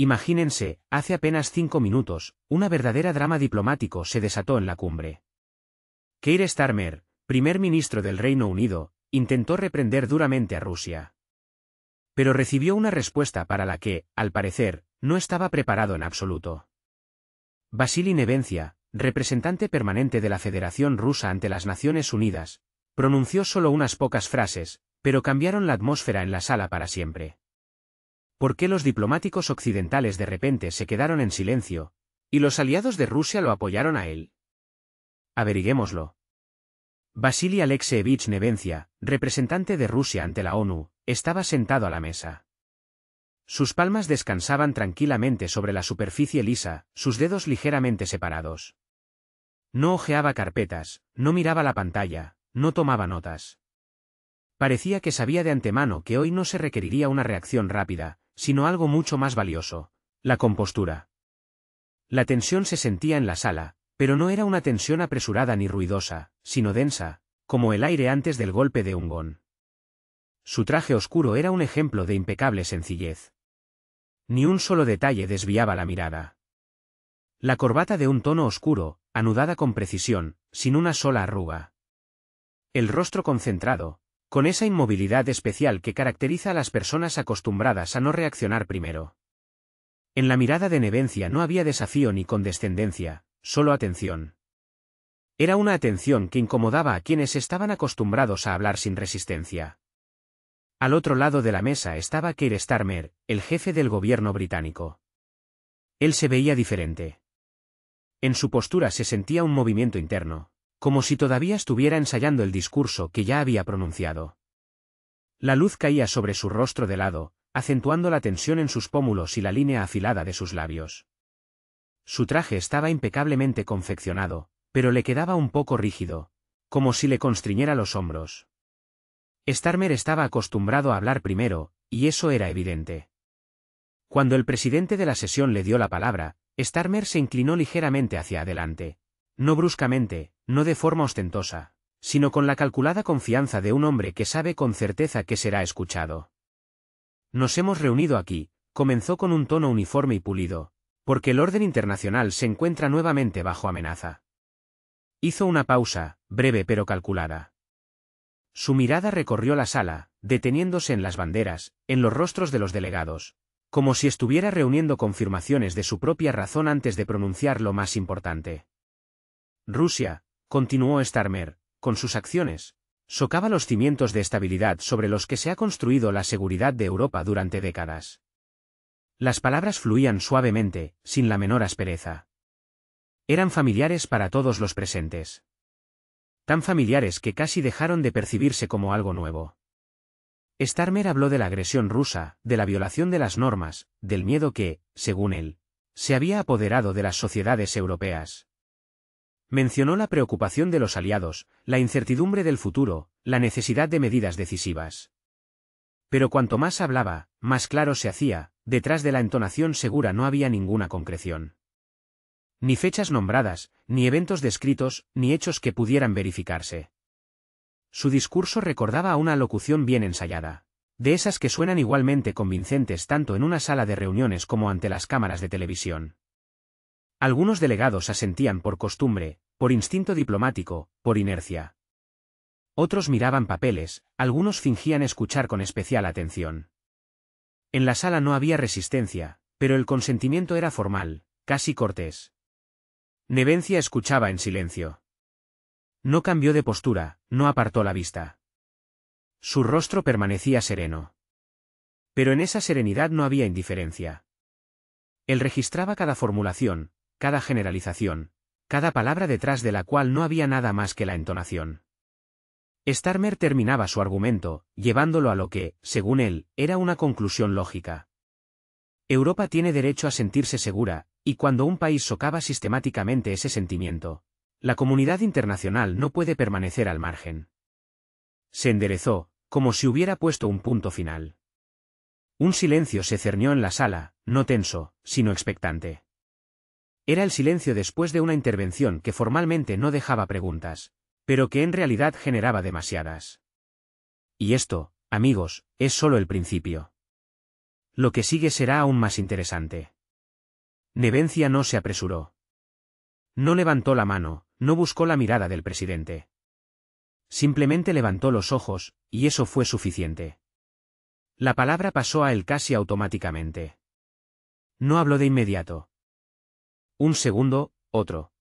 Imagínense, hace apenas 5 minutos, una verdadera drama diplomático se desató en la cumbre. Keir Starmer, primer ministro del Reino Unido, intentó reprender duramente a Rusia. Pero recibió una respuesta para la que, al parecer, no estaba preparado en absoluto. Vasily Nevencia, representante permanente de la Federación Rusa ante las Naciones Unidas, pronunció solo unas pocas frases, pero cambiaron la atmósfera en la sala para siempre. ¿Por qué los diplomáticos occidentales de repente se quedaron en silencio, y los aliados de Rusia lo apoyaron a él? Averiguémoslo. Vasily Alexeyevich Nevencia, representante de Rusia ante la ONU, estaba sentado a la mesa. Sus palmas descansaban tranquilamente sobre la superficie lisa, sus dedos ligeramente separados. No hojeaba carpetas, no miraba la pantalla, no tomaba notas. Parecía que sabía de antemano que hoy no se requeriría una reacción rápida, sino algo mucho más valioso: la compostura. La tensión se sentía en la sala, pero no era una tensión apresurada ni ruidosa, sino densa, como el aire antes del golpe de un gong. Su traje oscuro era un ejemplo de impecable sencillez. Ni un solo detalle desviaba la mirada. La corbata de un tono oscuro, anudada con precisión, sin una sola arruga. El rostro concentrado, con esa inmovilidad especial que caracteriza a las personas acostumbradas a no reaccionar primero. En la mirada de Nevencia no había desafío ni condescendencia, solo atención. Era una atención que incomodaba a quienes estaban acostumbrados a hablar sin resistencia. Al otro lado de la mesa estaba Keir Starmer, el jefe del gobierno británico. Él se veía diferente. En su postura se sentía un movimiento interno, como si todavía estuviera ensayando el discurso que ya había pronunciado. La luz caía sobre su rostro de lado, acentuando la tensión en sus pómulos y la línea afilada de sus labios. Su traje estaba impecablemente confeccionado, pero le quedaba un poco rígido, como si le constriñera los hombros. Starmer estaba acostumbrado a hablar primero, y eso era evidente. Cuando el presidente de la sesión le dio la palabra, Starmer se inclinó ligeramente hacia adelante. No bruscamente, no de forma ostentosa, sino con la calculada confianza de un hombre que sabe con certeza que será escuchado. Nos hemos reunido aquí, comenzó con un tono uniforme y pulido, porque el orden internacional se encuentra nuevamente bajo amenaza. Hizo una pausa, breve pero calculada. Su mirada recorrió la sala, deteniéndose en las banderas, en los rostros de los delegados, como si estuviera reuniendo confirmaciones de su propia razón antes de pronunciar lo más importante. Rusia, continuó Starmer, con sus acciones, socava los cimientos de estabilidad sobre los que se ha construido la seguridad de Europa durante décadas. Las palabras fluían suavemente, sin la menor aspereza. Eran familiares para todos los presentes. Tan familiares que casi dejaron de percibirse como algo nuevo. Starmer habló de la agresión rusa, de la violación de las normas, del miedo que, según él, se había apoderado de las sociedades europeas. Mencionó la preocupación de los aliados, la incertidumbre del futuro, la necesidad de medidas decisivas. Pero cuanto más hablaba, más claro se hacía, detrás de la entonación segura no había ninguna concreción. Ni fechas nombradas, ni eventos descritos, ni hechos que pudieran verificarse. Su discurso recordaba a una locución bien ensayada, de esas que suenan igualmente convincentes tanto en una sala de reuniones como ante las cámaras de televisión. Algunos delegados asentían por costumbre, por instinto diplomático, por inercia. Otros miraban papeles, algunos fingían escuchar con especial atención. En la sala no había resistencia, pero el consentimiento era formal, casi cortés. Nevencia escuchaba en silencio. No cambió de postura, no apartó la vista. Su rostro permanecía sereno. Pero en esa serenidad no había indiferencia. Él registraba cada formulación, cada generalización, cada palabra detrás de la cual no había nada más que la entonación. Starmer terminaba su argumento, llevándolo a lo que, según él, era una conclusión lógica. Europa tiene derecho a sentirse segura, y cuando un país socava sistemáticamente ese sentimiento, la comunidad internacional no puede permanecer al margen. Se enderezó, como si hubiera puesto un punto final. Un silencio se cernió en la sala, no tenso, sino expectante. Era el silencio después de una intervención que formalmente no dejaba preguntas, pero que en realidad generaba demasiadas. Y esto, amigos, es solo el principio. Lo que sigue será aún más interesante. Nevencia no se apresuró. No levantó la mano, no buscó la mirada del presidente. Simplemente levantó los ojos, y eso fue suficiente. La palabra pasó a él casi automáticamente. No habló de inmediato. Un segundo, otro.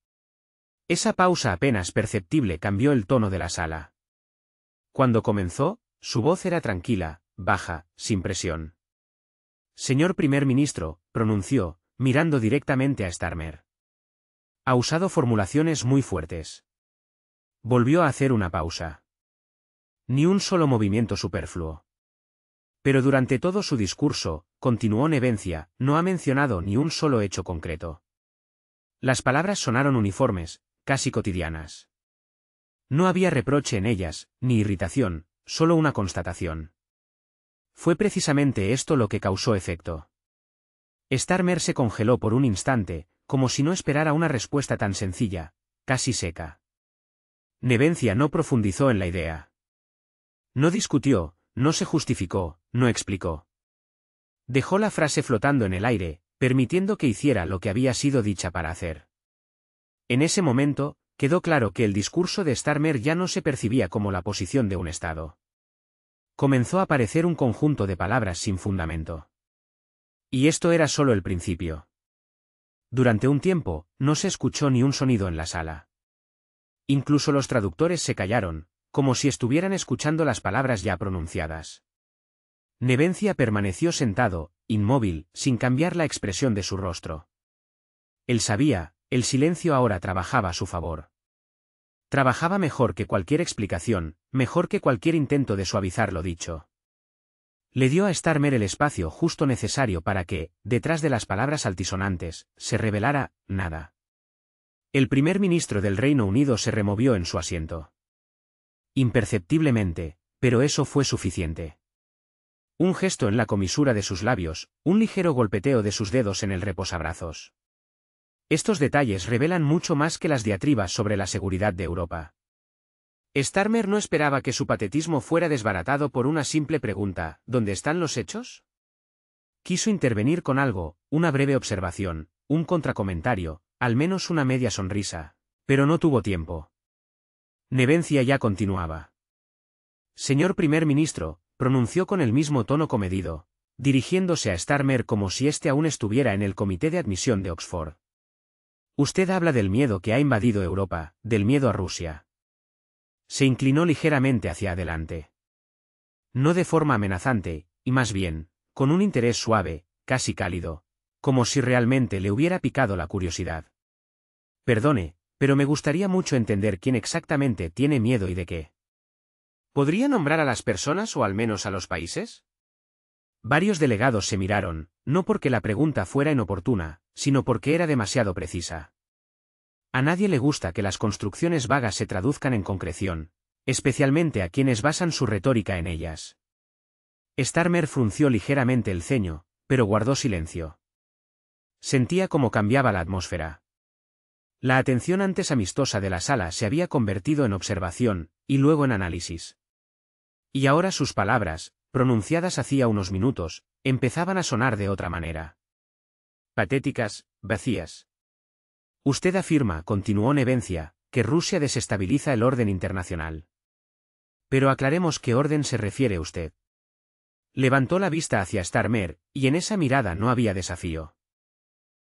Esa pausa apenas perceptible cambió el tono de la sala. Cuando comenzó, su voz era tranquila, baja, sin presión. Señor primer ministro, pronunció, mirando directamente a Starmer. Ha usado formulaciones muy fuertes. Volvió a hacer una pausa. Ni un solo movimiento superfluo. Pero durante todo su discurso, continuó Nevencia, no ha mencionado ni un solo hecho concreto. Las palabras sonaron uniformes, casi cotidianas. No había reproche en ellas, ni irritación, solo una constatación. Fue precisamente esto lo que causó efecto. Starmer se congeló por un instante, como si no esperara una respuesta tan sencilla, casi seca. Nevencia no profundizó en la idea. No discutió, no se justificó, no explicó. Dejó la frase flotando en el aire, permitiendo que hiciera lo que había sido dicha para hacer. En ese momento, quedó claro que el discurso de Starmer ya no se percibía como la posición de un Estado. Comenzó a aparecer un conjunto de palabras sin fundamento. Y esto era solo el principio. Durante un tiempo, no se escuchó ni un sonido en la sala. Incluso los traductores se callaron, como si estuvieran escuchando las palabras ya pronunciadas. Nevencia permaneció sentado, inmóvil, sin cambiar la expresión de su rostro. Él sabía, el silencio ahora trabajaba a su favor. Trabajaba mejor que cualquier explicación, mejor que cualquier intento de suavizar lo dicho. Le dio a Starmer el espacio justo necesario para que, detrás de las palabras altisonantes, se revelara nada. El primer ministro del Reino Unido se removió en su asiento. Imperceptiblemente, pero eso fue suficiente. Un gesto en la comisura de sus labios, un ligero golpeteo de sus dedos en el reposabrazos. Estos detalles revelan mucho más que las diatribas sobre la seguridad de Europa. Starmer no esperaba que su patetismo fuera desbaratado por una simple pregunta: ¿dónde están los hechos? Quiso intervenir con algo, una breve observación, un contracomentario, al menos una media sonrisa, pero no tuvo tiempo. Nevencia ya continuaba. Señor primer ministro, pronunció con el mismo tono comedido, dirigiéndose a Starmer como si éste aún estuviera en el comité de admisión de Oxford. Usted habla del miedo que ha invadido Europa, del miedo a Rusia. Se inclinó ligeramente hacia adelante. No de forma amenazante, y más bien, con un interés suave, casi cálido, como si realmente le hubiera picado la curiosidad. Perdone, pero me gustaría mucho entender quién exactamente tiene miedo y de qué. ¿Podría nombrar a las personas o al menos a los países? Varios delegados se miraron, no porque la pregunta fuera inoportuna, sino porque era demasiado precisa. A nadie le gusta que las construcciones vagas se traduzcan en concreción, especialmente a quienes basan su retórica en ellas. Starmer frunció ligeramente el ceño, pero guardó silencio. Sentía cómo cambiaba la atmósfera. La atención antes amistosa de la sala se había convertido en observación, y luego en análisis. Y ahora sus palabras, pronunciadas hacía unos minutos, empezaban a sonar de otra manera. Patéticas, vacías. Usted afirma, continuó Nevencia, que Rusia desestabiliza el orden internacional. Pero aclaremos qué orden se refiere usted. Levantó la vista hacia Starmer, y en esa mirada no había desafío.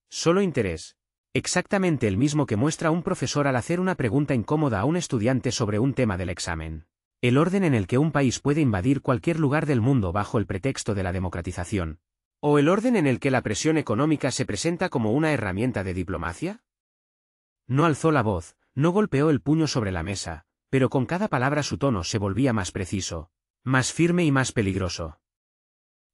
Solo interés. Exactamente el mismo que muestra un profesor al hacer una pregunta incómoda a un estudiante sobre un tema del examen. El orden en el que un país puede invadir cualquier lugar del mundo bajo el pretexto de la democratización. ¿O el orden en el que la presión económica se presenta como una herramienta de diplomacia? No alzó la voz, no golpeó el puño sobre la mesa, pero con cada palabra su tono se volvía más preciso, más firme y más peligroso.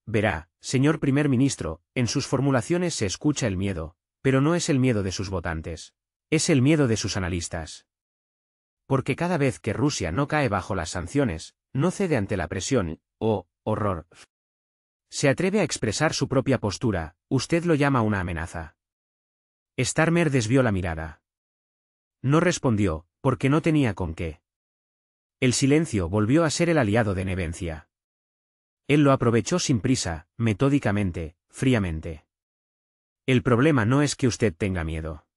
Verá, señor primer ministro, en sus formulaciones se escucha el miedo, pero no es el miedo de sus votantes. Es el miedo de sus analistas. Porque cada vez que Rusia no cae bajo las sanciones, no cede ante la presión, horror. Se atreve a expresar su propia postura, usted lo llama una amenaza. Starmer desvió la mirada. No respondió, porque no tenía con qué. El silencio volvió a ser el aliado de Nevencia. Él lo aprovechó sin prisa, metódicamente, fríamente. El problema no es que usted tenga miedo.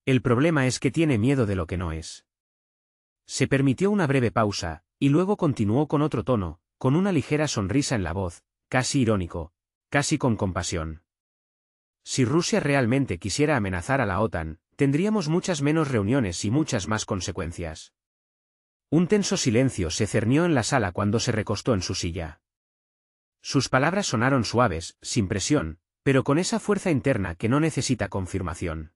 El problema es que tiene miedo de lo que no es. Se permitió una breve pausa, y luego continuó con otro tono, con una ligera sonrisa en la voz, casi irónico, casi con compasión. Si Rusia realmente quisiera amenazar a la OTAN, tendríamos muchas menos reuniones y muchas más consecuencias. Un tenso silencio se cernió en la sala cuando se recostó en su silla. Sus palabras sonaron suaves, sin presión, pero con esa fuerza interna que no necesita confirmación.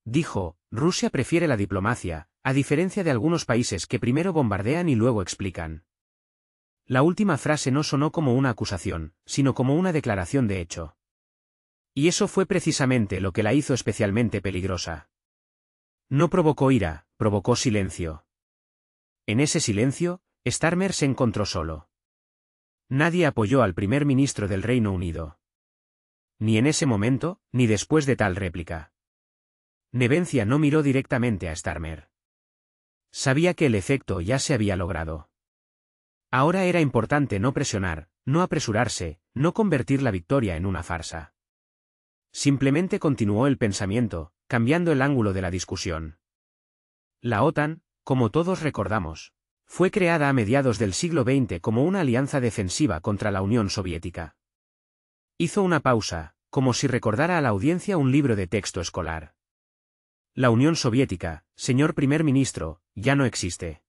Dijo, Rusia prefiere la diplomacia, a diferencia de algunos países que primero bombardean y luego explican. La última frase no sonó como una acusación, sino como una declaración de hecho. Y eso fue precisamente lo que la hizo especialmente peligrosa. No provocó ira, provocó silencio. En ese silencio, Starmer se encontró solo. Nadie apoyó al primer ministro del Reino Unido. Ni en ese momento, ni después de tal réplica. Nevencia no miró directamente a Starmer. Sabía que el efecto ya se había logrado. Ahora era importante no presionar, no apresurarse, no convertir la victoria en una farsa. Simplemente continuó el pensamiento, cambiando el ángulo de la discusión. La OTAN, como todos recordamos, fue creada a mediados del siglo XX como una alianza defensiva contra la Unión Soviética. Hizo una pausa, como si recordara a la audiencia un libro de texto escolar. La Unión Soviética, señor primer ministro, ya no existe.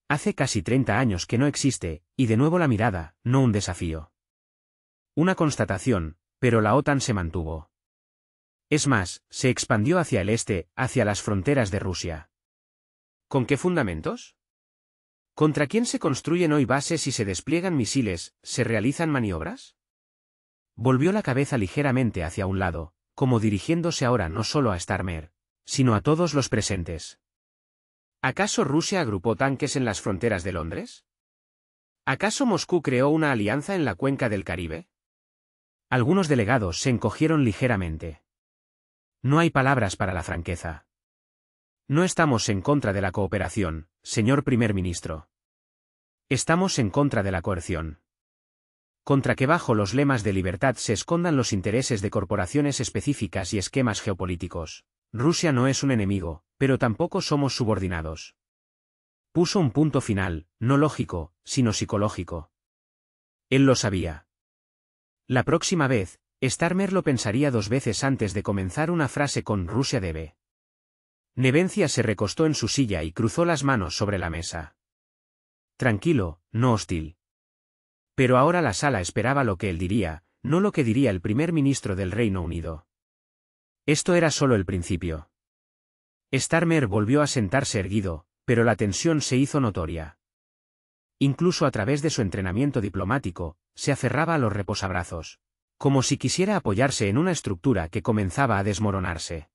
Hace casi 30 años que no existe, y de nuevo la mirada, no un desafío. Una constatación, pero la OTAN se mantuvo. Es más, se expandió hacia el este, hacia las fronteras de Rusia. ¿Con qué fundamentos? ¿Contra quién se construyen hoy bases y se despliegan misiles, se realizan maniobras? Volvió la cabeza ligeramente hacia un lado, como dirigiéndose ahora no solo a Starmer, sino a todos los presentes. ¿Acaso Rusia agrupó tanques en las fronteras de Londres? ¿Acaso Moscú creó una alianza en la cuenca del Caribe? Algunos delegados se encogieron ligeramente. No hay palabras para la franqueza. No estamos en contra de la cooperación, señor primer ministro. Estamos en contra de la coerción. Contra que bajo los lemas de libertad se escondan los intereses de corporaciones específicas y esquemas geopolíticos. Rusia no es un enemigo, pero tampoco somos subordinados. Puso un punto final, no lógico, sino psicológico. Él lo sabía. La próxima vez, Starmer lo pensaría 2 veces antes de comenzar una frase con Rusia debe. Nevencia se recostó en su silla y cruzó las manos sobre la mesa. Tranquilo, no hostil. Pero ahora la sala esperaba lo que él diría, no lo que diría el primer ministro del Reino Unido. Esto era solo el principio. Starmer volvió a sentarse erguido, pero la tensión se hizo notoria. Incluso a través de su entrenamiento diplomático, se aferraba a los reposabrazos, como si quisiera apoyarse en una estructura que comenzaba a desmoronarse.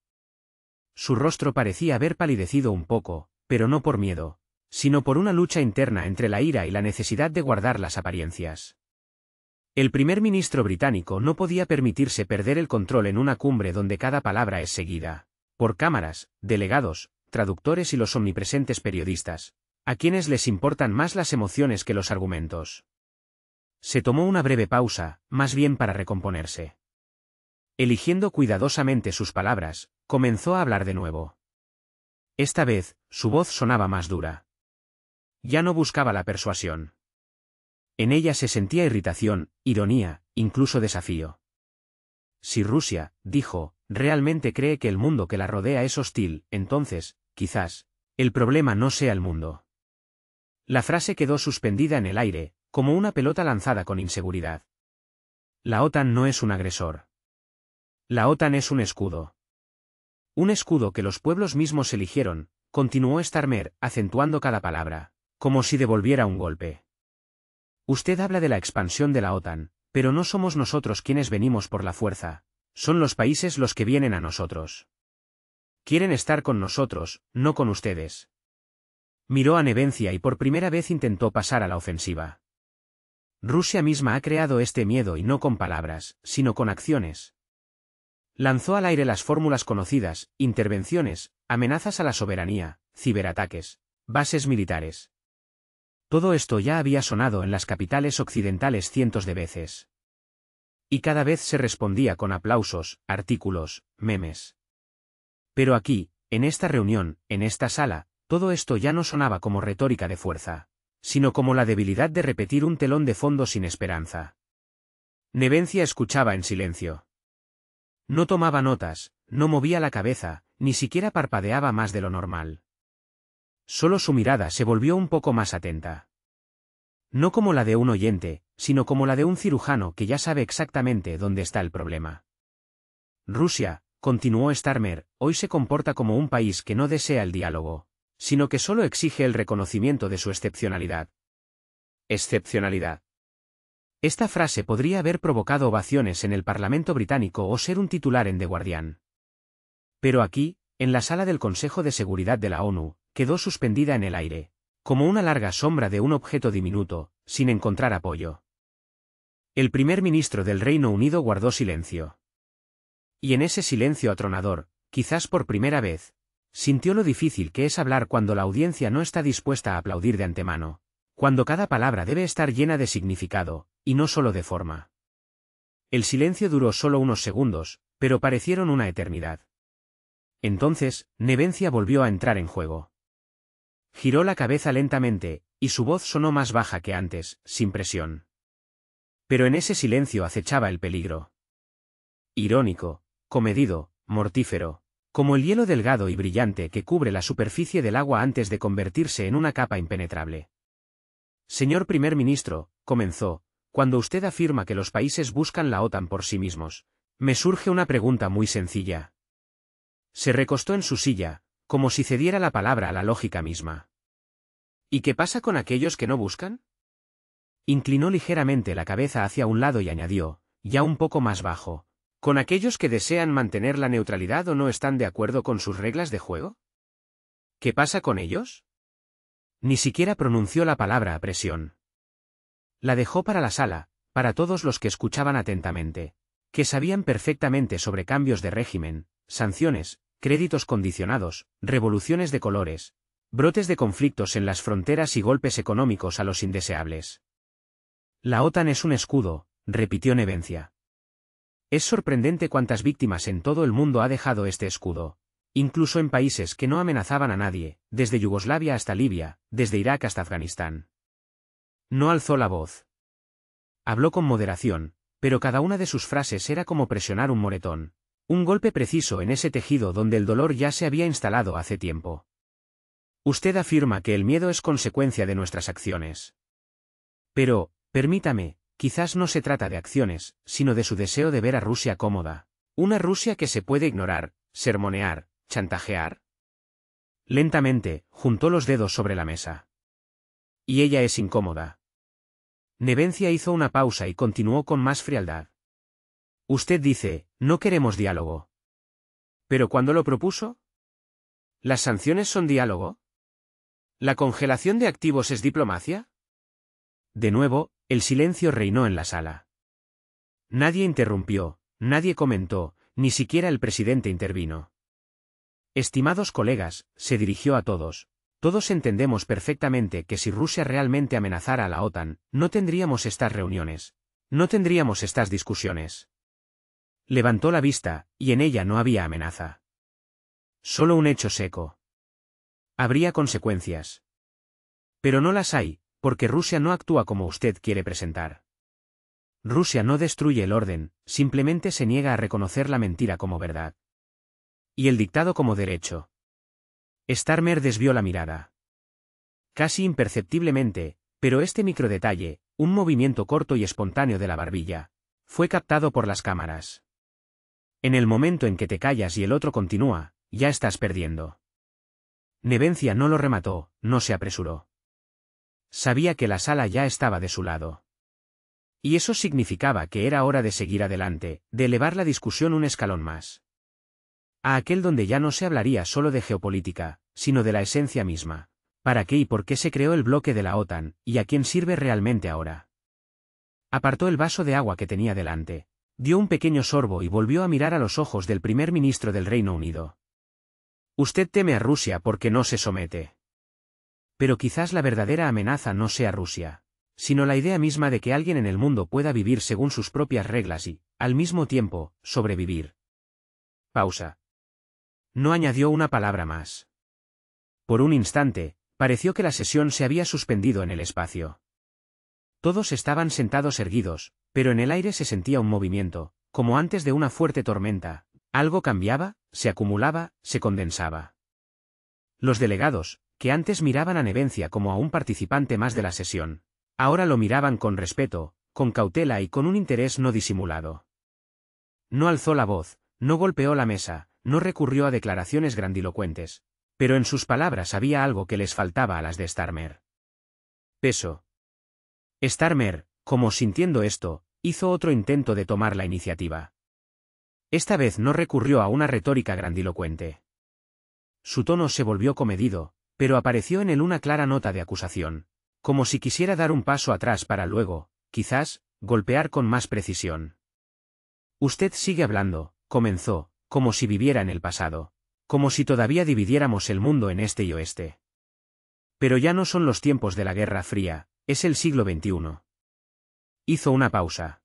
Su rostro parecía haber palidecido un poco, pero no por miedo, sino por una lucha interna entre la ira y la necesidad de guardar las apariencias. El primer ministro británico no podía permitirse perder el control en una cumbre donde cada palabra es seguida por cámaras, delegados, traductores y los omnipresentes periodistas, a quienes les importan más las emociones que los argumentos. Se tomó una breve pausa, más bien para recomponerse. Eligiendo cuidadosamente sus palabras, comenzó a hablar de nuevo. Esta vez, su voz sonaba más dura. Ya no buscaba la persuasión. En ella se sentía irritación, ironía, incluso desafío. Si Rusia, dijo, realmente cree que el mundo que la rodea es hostil, entonces, quizás, el problema no sea el mundo. La frase quedó suspendida en el aire, como una pelota lanzada con inseguridad. La OTAN no es un agresor. La OTAN es un escudo. Un escudo que los pueblos mismos eligieron, continuó Starmer, acentuando cada palabra, como si devolviera un golpe. Usted habla de la expansión de la OTAN, pero no somos nosotros quienes venimos por la fuerza, son los países los que vienen a nosotros. Quieren estar con nosotros, no con ustedes. Miró a Nevencia y por primera vez intentó pasar a la ofensiva. Rusia misma ha creado este miedo y no con palabras, sino con acciones. Lanzó al aire las fórmulas conocidas, intervenciones, amenazas a la soberanía, ciberataques, bases militares. Todo esto ya había sonado en las capitales occidentales cientos de veces. Y cada vez se respondía con aplausos, artículos, memes. Pero aquí, en esta reunión, en esta sala, todo esto ya no sonaba como retórica de fuerza, sino como la debilidad de repetir un telón de fondo sin esperanza. Nevencia escuchaba en silencio. No tomaba notas, no movía la cabeza, ni siquiera parpadeaba más de lo normal. Solo su mirada se volvió un poco más atenta. No como la de un oyente, sino como la de un cirujano que ya sabe exactamente dónde está el problema. Rusia, continuó Starmer, hoy se comporta como un país que no desea el diálogo, sino que solo exige el reconocimiento de su excepcionalidad. Excepcionalidad. Esta frase podría haber provocado ovaciones en el Parlamento británico o ser un titular en The Guardian. Pero aquí, en la sala del Consejo de Seguridad de la ONU, quedó suspendida en el aire, como una larga sombra de un objeto diminuto, sin encontrar apoyo. El primer ministro del Reino Unido guardó silencio. Y en ese silencio atronador, quizás por primera vez, sintió lo difícil que es hablar cuando la audiencia no está dispuesta a aplaudir de antemano, cuando cada palabra debe estar llena de significado, y no solo de forma. El silencio duró solo unos segundos, pero parecieron una eternidad. Entonces, Nevencia volvió a entrar en juego. Giró la cabeza lentamente, y su voz sonó más baja que antes, sin presión. Pero en ese silencio acechaba el peligro. Irónico, comedido, mortífero, como el hielo delgado y brillante que cubre la superficie del agua antes de convertirse en una capa impenetrable. Señor primer ministro, comenzó, cuando usted afirma que los países buscan la OTAN por sí mismos, me surge una pregunta muy sencilla. Se recostó en su silla, como si cediera la palabra a la lógica misma. ¿Y qué pasa con aquellos que no buscan? Inclinó ligeramente la cabeza hacia un lado y añadió, ya un poco más bajo, ¿con aquellos que desean mantener la neutralidad o no están de acuerdo con sus reglas de juego? ¿Qué pasa con ellos? Ni siquiera pronunció la palabra a presión. La dejó para la sala, para todos los que escuchaban atentamente, que sabían perfectamente sobre cambios de régimen, sanciones, créditos condicionados, revoluciones de colores, brotes de conflictos en las fronteras y golpes económicos a los indeseables. La OTAN es un escudo, repitió Nevencia. Es sorprendente cuántas víctimas en todo el mundo ha dejado este escudo, incluso en países que no amenazaban a nadie, desde Yugoslavia hasta Libia, desde Irak hasta Afganistán. No alzó la voz. Habló con moderación, pero cada una de sus frases era como presionar un moretón, un golpe preciso en ese tejido donde el dolor ya se había instalado hace tiempo. Usted afirma que el miedo es consecuencia de nuestras acciones. Pero, permítame, quizás no se trata de acciones, sino de su deseo de ver a Rusia cómoda, una Rusia que se puede ignorar, sermonear, chantajear. Lentamente, juntó los dedos sobre la mesa. Y ella es incómoda. Nevencia hizo una pausa y continuó con más frialdad. Usted dice, no queremos diálogo. ¿Pero cuándo lo propuso? ¿Las sanciones son diálogo? ¿La congelación de activos es diplomacia? De nuevo, el silencio reinó en la sala. Nadie interrumpió, nadie comentó, ni siquiera el presidente intervino. Estimados colegas, se dirigió a todos. Todos entendemos perfectamente que si Rusia realmente amenazara a la OTAN, no tendríamos estas reuniones. No tendríamos estas discusiones. Levantó la vista, y en ella no había amenaza. Solo un hecho seco. Habría consecuencias. Pero no las hay, porque Rusia no actúa como usted quiere presentar. Rusia no destruye el orden, simplemente se niega a reconocer la mentira como verdad. Y el dictado como derecho. Starmer desvió la mirada. Casi imperceptiblemente, pero este microdetalle, un movimiento corto y espontáneo de la barbilla, fue captado por las cámaras. En el momento en que te callas y el otro continúa, ya estás perdiendo. Nevencia no lo remató, no se apresuró. Sabía que la sala ya estaba de su lado. Y eso significaba que era hora de seguir adelante, de elevar la discusión un escalón más. A aquel donde ya no se hablaría solo de geopolítica, sino de la esencia misma. ¿Para qué y por qué se creó el bloque de la OTAN, y a quién sirve realmente ahora? Apartó el vaso de agua que tenía delante, dio un pequeño sorbo y volvió a mirar a los ojos del primer ministro del Reino Unido. Usted teme a Rusia porque no se somete. Pero quizás la verdadera amenaza no sea Rusia, sino la idea misma de que alguien en el mundo pueda vivir según sus propias reglas y, al mismo tiempo, sobrevivir. Pausa. No añadió una palabra más. Por un instante, pareció que la sesión se había suspendido en el espacio. Todos estaban sentados erguidos, pero en el aire se sentía un movimiento, como antes de una fuerte tormenta. Algo cambiaba, se acumulaba, se condensaba. Los delegados, que antes miraban a Nevencia como a un participante más de la sesión, ahora lo miraban con respeto, con cautela y con un interés no disimulado. No alzó la voz, no golpeó la mesa, no recurrió a declaraciones grandilocuentes, pero en sus palabras había algo que les faltaba a las de Starmer. Peso. Starmer, como sintiendo esto, hizo otro intento de tomar la iniciativa. Esta vez no recurrió a una retórica grandilocuente. Su tono se volvió comedido, pero apareció en él una clara nota de acusación, como si quisiera dar un paso atrás para luego, quizás, golpear con más precisión. Usted sigue hablando, comenzó, como si viviera en el pasado, como si todavía dividiéramos el mundo en este y oeste. Pero ya no son los tiempos de la Guerra Fría, es el siglo XXI. Hizo una pausa.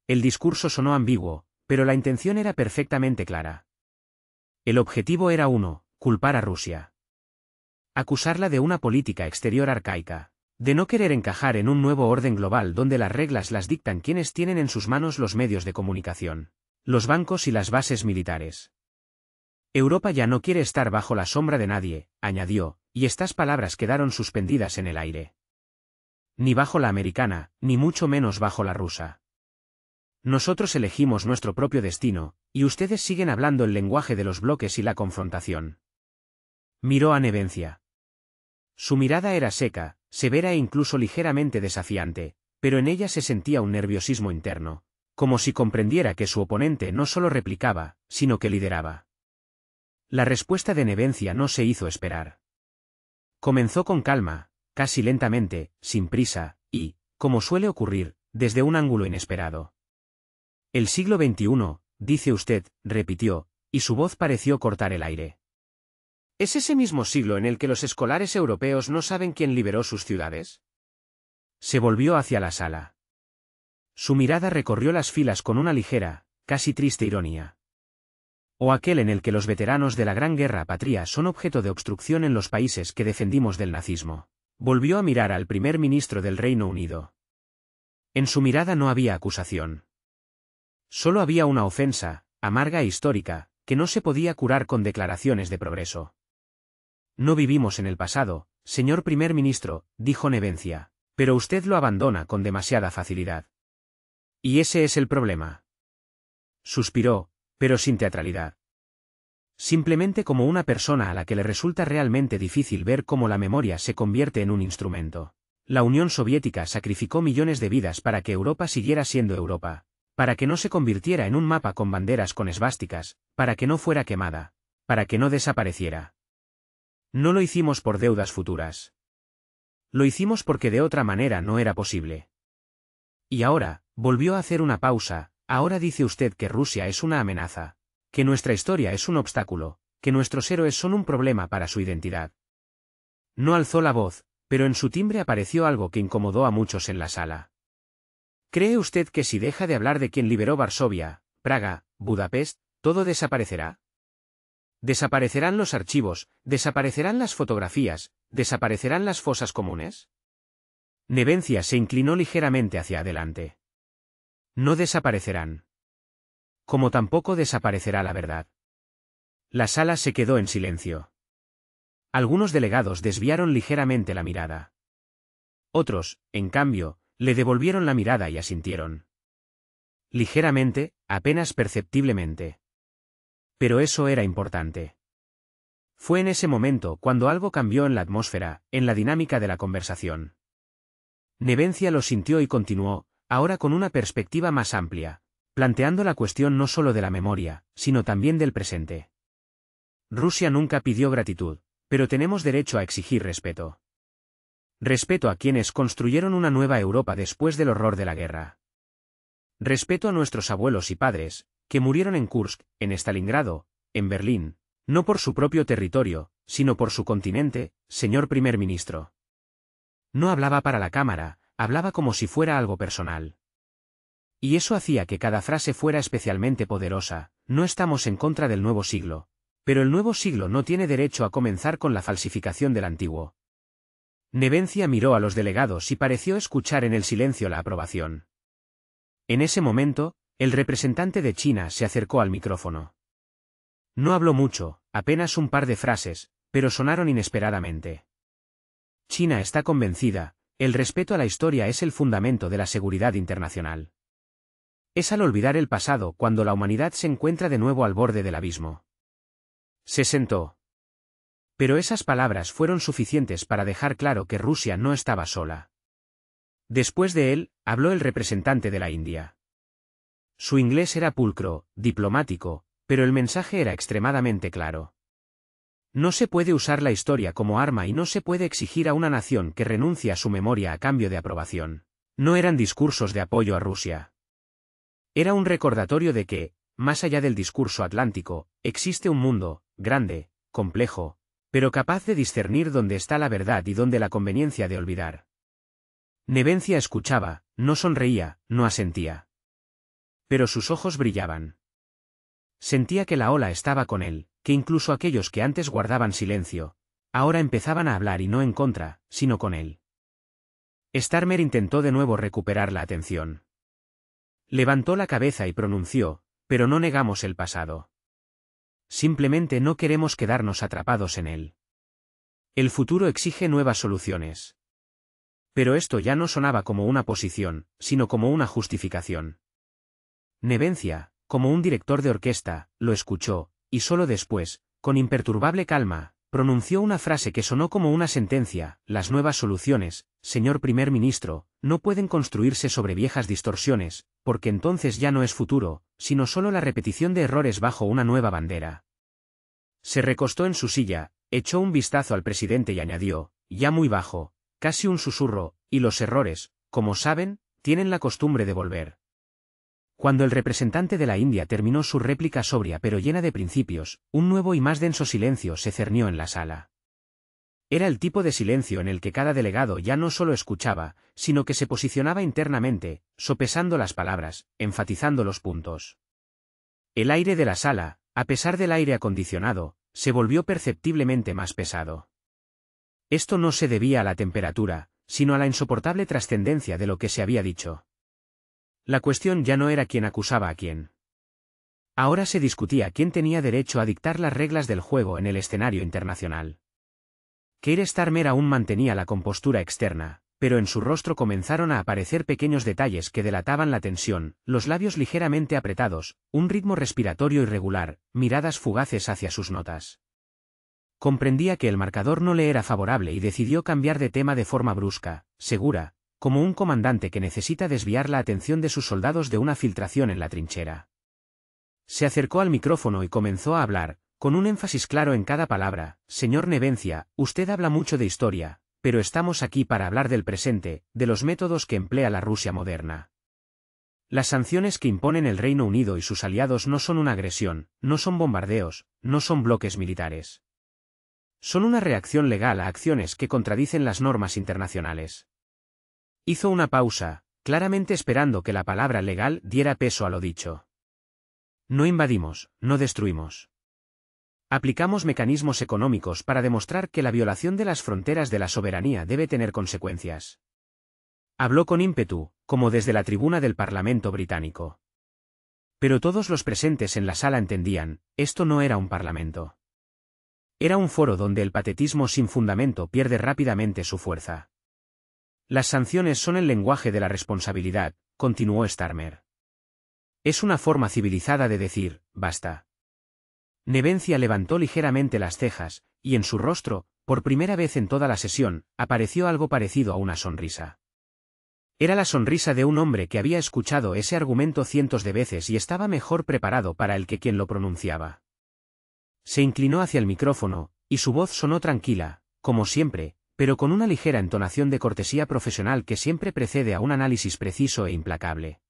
El discurso sonó ambiguo, pero la intención era perfectamente clara. El objetivo era uno, culpar a Rusia. Acusarla de una política exterior arcaica, de no querer encajar en un nuevo orden global donde las reglas las dictan quienes tienen en sus manos los medios de comunicación, los bancos y las bases militares. Europa ya no quiere estar bajo la sombra de nadie, añadió, y estas palabras quedaron suspendidas en el aire. Ni bajo la americana, ni mucho menos bajo la rusa. Nosotros elegimos nuestro propio destino, y ustedes siguen hablando el lenguaje de los bloques y la confrontación. Miró a Nevencia. Su mirada era seca, severa e incluso ligeramente desafiante, pero en ella se sentía un nerviosismo interno, como si comprendiera que su oponente no solo replicaba, sino que lideraba. La respuesta de Nevencia no se hizo esperar. Comenzó con calma, casi lentamente, sin prisa, y, como suele ocurrir, desde un ángulo inesperado. El siglo XXI, dice usted, repitió, y su voz pareció cortar el aire. ¿Es ese mismo siglo en el que los escolares europeos no saben quién liberó sus ciudades? Se volvió hacia la sala. Su mirada recorrió las filas con una ligera, casi triste ironía. O aquel en el que los veteranos de la Gran Guerra Patria son objeto de obstrucción en los países que defendimos del nazismo. Volvió a mirar al primer ministro del Reino Unido. En su mirada no había acusación. Solo había una ofensa, amarga e histórica, que no se podía curar con declaraciones de progreso. No vivimos en el pasado, señor primer ministro, dijo Nevencia, pero usted lo abandona con demasiada facilidad. Y ese es el problema. Suspiró, pero sin teatralidad. Simplemente como una persona a la que le resulta realmente difícil ver cómo la memoria se convierte en un instrumento. La Unión Soviética sacrificó millones de vidas para que Europa siguiera siendo Europa, para que no se convirtiera en un mapa con banderas con esvásticas, para que no fuera quemada, para que no desapareciera. No lo hicimos por deudas futuras. Lo hicimos porque de otra manera no era posible. Y ahora, volvió a hacer una pausa, ahora dice usted que Rusia es una amenaza, que nuestra historia es un obstáculo, que nuestros héroes son un problema para su identidad. No alzó la voz, pero en su timbre apareció algo que incomodó a muchos en la sala. ¿Cree usted que si deja de hablar de quien liberó Varsovia, Praga, Budapest, todo desaparecerá? ¿Desaparecerán los archivos, desaparecerán las fotografías, desaparecerán las fosas comunes? Nevencia se inclinó ligeramente hacia adelante. No desaparecerán. Como tampoco desaparecerá la verdad. La sala se quedó en silencio. Algunos delegados desviaron ligeramente la mirada. Otros, en cambio, le devolvieron la mirada y asintieron. Ligeramente, apenas perceptiblemente. Pero eso era importante. Fue en ese momento cuando algo cambió en la atmósfera, en la dinámica de la conversación. Nevencia lo sintió y continuó, ahora con una perspectiva más amplia, planteando la cuestión no solo de la memoria, sino también del presente. Rusia nunca pidió gratitud, pero tenemos derecho a exigir respeto. Respeto a quienes construyeron una nueva Europa después del horror de la guerra. Respeto a nuestros abuelos y padres, que murieron en Kursk, en Stalingrado, en Berlín, No por su propio territorio, sino por su continente, señor primer ministro. No hablaba para la cámara, hablaba como si fuera algo personal. Y eso hacía que cada frase fuera especialmente poderosa. No estamos en contra del nuevo siglo. Pero el nuevo siglo no tiene derecho a comenzar con la falsificación del antiguo. Nevencia miró a los delegados y pareció escuchar en el silencio la aprobación. En ese momento, el representante de China se acercó al micrófono. No habló mucho, apenas un par de frases, pero sonaron inesperadamente. China está convencida, el respeto a la historia es el fundamento de la seguridad internacional. Es al olvidar el pasado cuando la humanidad se encuentra de nuevo al borde del abismo. Se sentó. Pero esas palabras fueron suficientes para dejar claro que Rusia no estaba sola. Después de él, habló el representante de la India. Su inglés era pulcro, diplomático, pero el mensaje era extremadamente claro. No se puede usar la historia como arma y no se puede exigir a una nación que renuncie a su memoria a cambio de aprobación. No eran discursos de apoyo a Rusia. Era un recordatorio de que, más allá del discurso atlántico, existe un mundo, grande, complejo, pero capaz de discernir dónde está la verdad y dónde la conveniencia de olvidar. Nevencia escuchaba, no sonreía, no asentía. Pero sus ojos brillaban. Sentía que la ola estaba con él, que incluso aquellos que antes guardaban silencio, ahora empezaban a hablar y no en contra, sino con él. Starmer intentó de nuevo recuperar la atención. Levantó la cabeza y pronunció, pero no negamos el pasado. Simplemente no queremos quedarnos atrapados en él. El futuro exige nuevas soluciones. Pero esto ya no sonaba como una posición, sino como una justificación. Nevencia, como un director de orquesta, lo escuchó, y solo después, con imperturbable calma, pronunció una frase que sonó como una sentencia: las nuevas soluciones, señor primer ministro, no pueden construirse sobre viejas distorsiones, porque entonces ya no es futuro, sino solo la repetición de errores bajo una nueva bandera. Se recostó en su silla, echó un vistazo al presidente y añadió, ya muy bajo, casi un susurro, y los errores, como saben, tienen la costumbre de volver. Cuando el representante de la India terminó su réplica sobria pero llena de principios, un nuevo y más denso silencio se cernió en la sala. Era el tipo de silencio en el que cada delegado ya no solo escuchaba, sino que se posicionaba internamente, sopesando las palabras, enfatizando los puntos. El aire de la sala, a pesar del aire acondicionado, se volvió perceptiblemente más pesado. Esto no se debía a la temperatura, sino a la insoportable trascendencia de lo que se había dicho. La cuestión ya no era quién acusaba a quién. Ahora se discutía quién tenía derecho a dictar las reglas del juego en el escenario internacional. Keir Starmer aún mantenía la compostura externa, pero en su rostro comenzaron a aparecer pequeños detalles que delataban la tensión, los labios ligeramente apretados, un ritmo respiratorio irregular, miradas fugaces hacia sus notas. Comprendía que el marcador no le era favorable y decidió cambiar de tema de forma brusca, segura, como un comandante que necesita desviar la atención de sus soldados de una filtración en la trinchera. Se acercó al micrófono y comenzó a hablar, con un énfasis claro en cada palabra. Señor Nevencia, usted habla mucho de historia, pero estamos aquí para hablar del presente, de los métodos que emplea la Rusia moderna. Las sanciones que imponen el Reino Unido y sus aliados no son una agresión, no son bombardeos, no son bloques militares. Son una reacción legal a acciones que contradicen las normas internacionales. Hizo una pausa, claramente esperando que la palabra legal diera peso a lo dicho. No invadimos, no destruimos. Aplicamos mecanismos económicos para demostrar que la violación de las fronteras de la soberanía debe tener consecuencias. Habló con ímpetu, como desde la tribuna del Parlamento británico. Pero todos los presentes en la sala entendían, esto no era un parlamento. Era un foro donde el patetismo sin fundamento pierde rápidamente su fuerza. Las sanciones son el lenguaje de la responsabilidad, continuó Starmer. Es una forma civilizada de decir, basta. Nevencia levantó ligeramente las cejas, y en su rostro, por primera vez en toda la sesión, apareció algo parecido a una sonrisa. Era la sonrisa de un hombre que había escuchado ese argumento cientos de veces y estaba mejor preparado para el que quien lo pronunciaba. Se inclinó hacia el micrófono, y su voz sonó tranquila, como siempre, pero con una ligera entonación de cortesía profesional que siempre precede a un análisis preciso e implacable.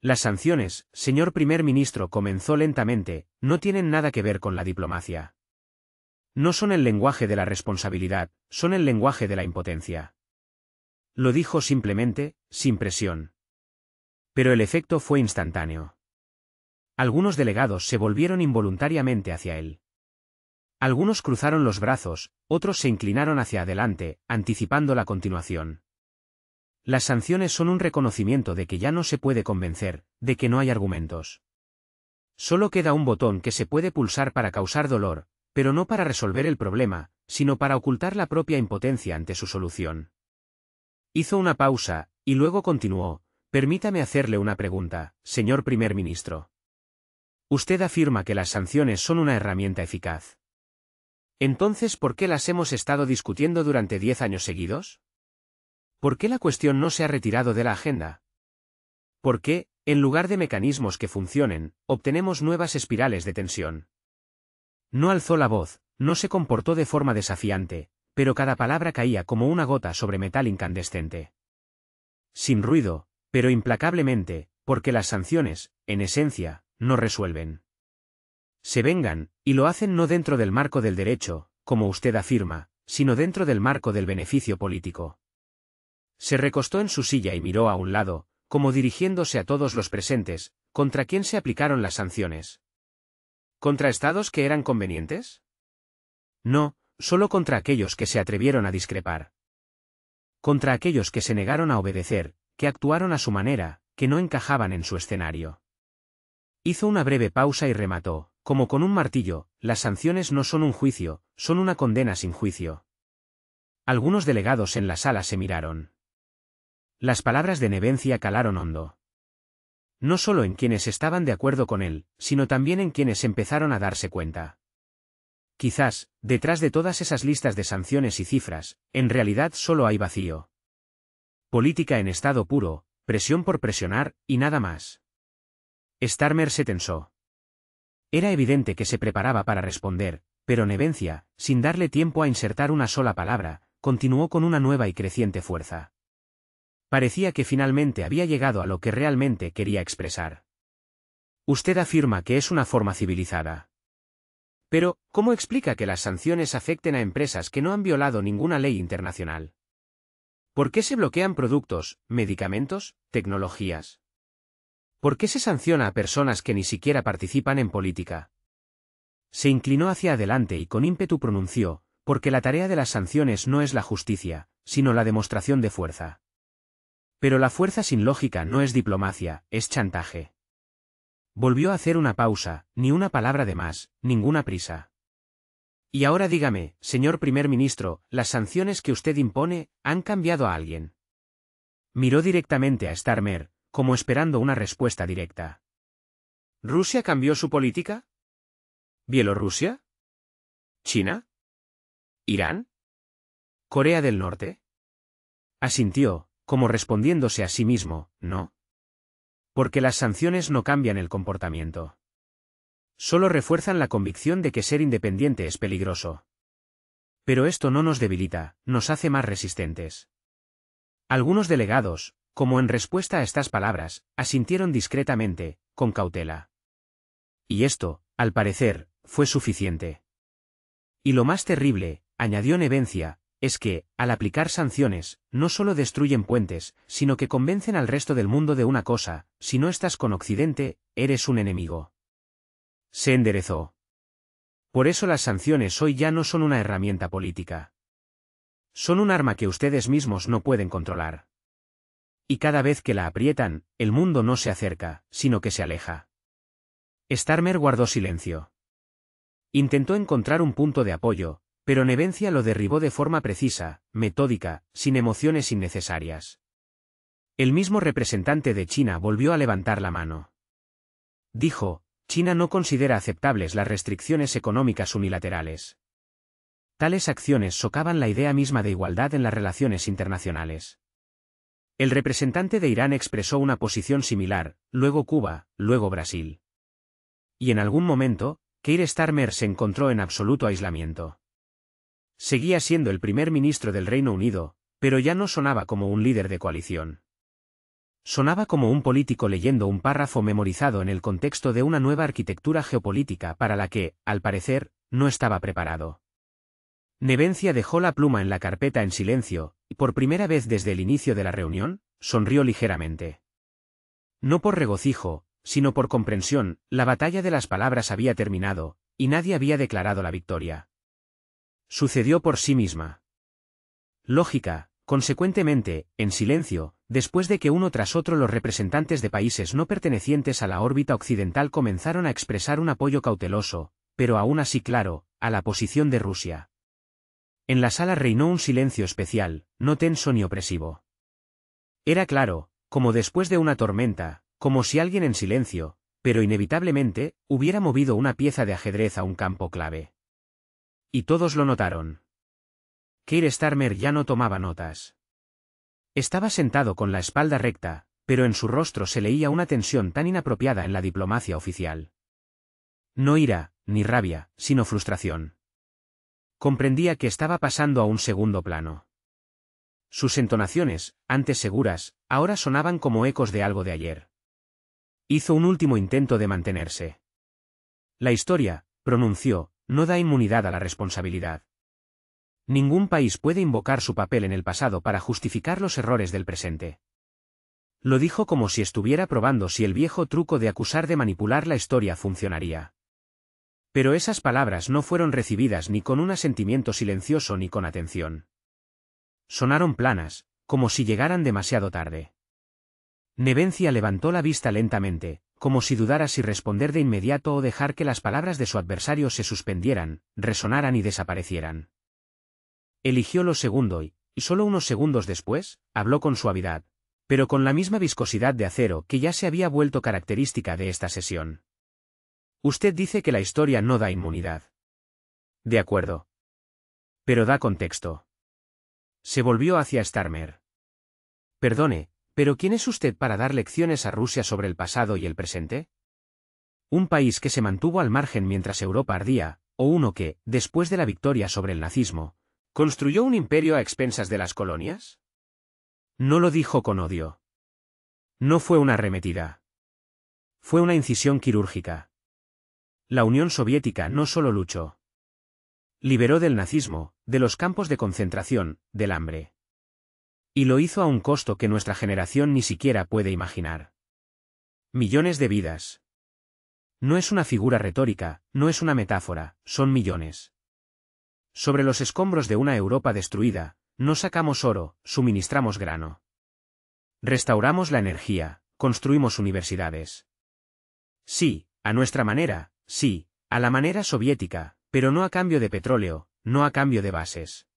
Las sanciones, señor primer ministro, comenzó lentamente, no tienen nada que ver con la diplomacia. No son el lenguaje de la responsabilidad, son el lenguaje de la impotencia. Lo dijo simplemente, sin presión. Pero el efecto fue instantáneo. Algunos delegados se volvieron involuntariamente hacia él. Algunos cruzaron los brazos, otros se inclinaron hacia adelante, anticipando la continuación. Las sanciones son un reconocimiento de que ya no se puede convencer, de que no hay argumentos. Solo queda un botón que se puede pulsar para causar dolor, pero no para resolver el problema, sino para ocultar la propia impotencia ante su solución. Hizo una pausa, y luego continuó: permítame hacerle una pregunta, señor primer ministro. Usted afirma que las sanciones son una herramienta eficaz. Entonces, ¿por qué las hemos estado discutiendo durante 10 años seguidos? ¿Por qué la cuestión no se ha retirado de la agenda? ¿Por qué, en lugar de mecanismos que funcionen, obtenemos nuevas espirales de tensión? No alzó la voz, no se comportó de forma desafiante, pero cada palabra caía como una gota sobre metal incandescente. Sin ruido, pero implacablemente, porque las sanciones, en esencia, no resuelven. Se vengan, y lo hacen no dentro del marco del derecho, como usted afirma, sino dentro del marco del beneficio político. Se recostó en su silla y miró a un lado, como dirigiéndose a todos los presentes. ¿Contra quién se aplicaron las sanciones? ¿Contra estados que eran convenientes? No, solo contra aquellos que se atrevieron a discrepar. Contra aquellos que se negaron a obedecer, que actuaron a su manera, que no encajaban en su escenario. Hizo una breve pausa y remató, como con un martillo: las sanciones no son un juicio, son una condena sin juicio. Algunos delegados en la sala se miraron. Las palabras de Nevencia calaron hondo. No solo en quienes estaban de acuerdo con él, sino también en quienes empezaron a darse cuenta. Quizás, detrás de todas esas listas de sanciones y cifras, en realidad solo hay vacío. Política en estado puro, presión por presionar, y nada más. Starmer se tensó. Era evidente que se preparaba para responder, pero Nevencia, sin darle tiempo a insertar una sola palabra, continuó con una nueva y creciente fuerza. Parecía que finalmente había llegado a lo que realmente quería expresar. Usted afirma que es una forma civilizada. Pero, ¿cómo explica que las sanciones afecten a empresas que no han violado ninguna ley internacional? ¿Por qué se bloquean productos, medicamentos, tecnologías? ¿Por qué se sanciona a personas que ni siquiera participan en política? Se inclinó hacia adelante y con ímpetu pronunció: porque la tarea de las sanciones no es la justicia, sino la demostración de fuerza. Pero la fuerza sin lógica no es diplomacia, es chantaje. Volvió a hacer una pausa, ni una palabra de más, ninguna prisa. Y ahora dígame, señor primer ministro, ¿las sanciones que usted impone han cambiado a alguien? Miró directamente a Starmer, como esperando una respuesta directa. ¿Rusia cambió su política? ¿Bielorrusia? ¿China? ¿Irán? ¿Corea del Norte? Asintió, como respondiéndose a sí mismo: no. Porque las sanciones no cambian el comportamiento. Solo refuerzan la convicción de que ser independiente es peligroso. Pero esto no nos debilita, nos hace más resistentes. Algunos delegados, como en respuesta a estas palabras, asintieron discretamente, con cautela. Y esto, al parecer, fue suficiente. Y lo más terrible, añadió Nevencia, es que, al aplicar sanciones, no solo destruyen puentes, sino que convencen al resto del mundo de una cosa: si no estás con Occidente, eres un enemigo. Se enderezó. Por eso las sanciones hoy ya no son una herramienta política. Son un arma que ustedes mismos no pueden controlar. Y cada vez que la aprietan, el mundo no se acerca, sino que se aleja. Starmer guardó silencio. Intentó encontrar un punto de apoyo, pero Nevencia lo derribó de forma precisa, metódica, sin emociones innecesarias. El mismo representante de China volvió a levantar la mano. Dijo: China no considera aceptables las restricciones económicas unilaterales. Tales acciones socavan la idea misma de igualdad en las relaciones internacionales. El representante de Irán expresó una posición similar, luego Cuba, luego Brasil. Y en algún momento, Keir Starmer se encontró en absoluto aislamiento. Seguía siendo el primer ministro del Reino Unido, pero ya no sonaba como un líder de coalición. Sonaba como un político leyendo un párrafo memorizado en el contexto de una nueva arquitectura geopolítica para la que, al parecer, no estaba preparado. Nevencia dejó la pluma en la carpeta en silencio, y por primera vez desde el inicio de la reunión, sonrió ligeramente. No por regocijo, sino por comprensión, la batalla de las palabras había terminado, y nadie había declarado la victoria. Sucedió por sí misma. Lógica, consecuentemente, en silencio, después de que uno tras otro los representantes de países no pertenecientes a la órbita occidental comenzaron a expresar un apoyo cauteloso, pero aún así claro, a la posición de Rusia. En la sala reinó un silencio especial, no tenso ni opresivo. Era claro, como después de una tormenta, como si alguien en silencio, pero inevitablemente, hubiera movido una pieza de ajedrez a un campo clave. Y todos lo notaron. Keir Starmer ya no tomaba notas. Estaba sentado con la espalda recta, pero en su rostro se leía una tensión tan inapropiada en la diplomacia oficial. No ira, ni rabia, sino frustración. Comprendía que estaba pasando a un segundo plano. Sus entonaciones, antes seguras, ahora sonaban como ecos de algo de ayer. Hizo un último intento de mantenerse. La historia, pronunció, no da inmunidad a la responsabilidad. Ningún país puede invocar su papel en el pasado para justificar los errores del presente. Lo dijo como si estuviera probando si el viejo truco de acusar de manipular la historia funcionaría. Pero esas palabras no fueron recibidas ni con un asentimiento silencioso ni con atención. Sonaron planas, como si llegaran demasiado tarde. Nevencia levantó la vista lentamente, como si dudara si responder de inmediato o dejar que las palabras de su adversario se suspendieran, resonaran y desaparecieran. Eligió lo segundo y solo unos segundos después, habló con suavidad, pero con la misma viscosidad de acero que ya se había vuelto característica de esta sesión. Usted dice que la historia no da inmunidad. De acuerdo. Pero da contexto. Se volvió hacia Starmer. Perdone, pero ¿quién es usted para dar lecciones a Rusia sobre el pasado y el presente? ¿Un país que se mantuvo al margen mientras Europa ardía, o uno que, después de la victoria sobre el nazismo, construyó un imperio a expensas de las colonias? No lo dijo con odio. No fue una arremetida. Fue una incisión quirúrgica. La Unión Soviética no solo luchó. Liberó del nazismo, de los campos de concentración, del hambre. Y lo hizo a un costo que nuestra generación ni siquiera puede imaginar. Millones de vidas. No es una figura retórica, no es una metáfora, son millones. Sobre los escombros de una Europa destruida, no sacamos oro, suministramos grano. Restauramos la energía, construimos universidades. Sí, a nuestra manera, sí, a la manera soviética, pero no a cambio de petróleo, no a cambio de bases.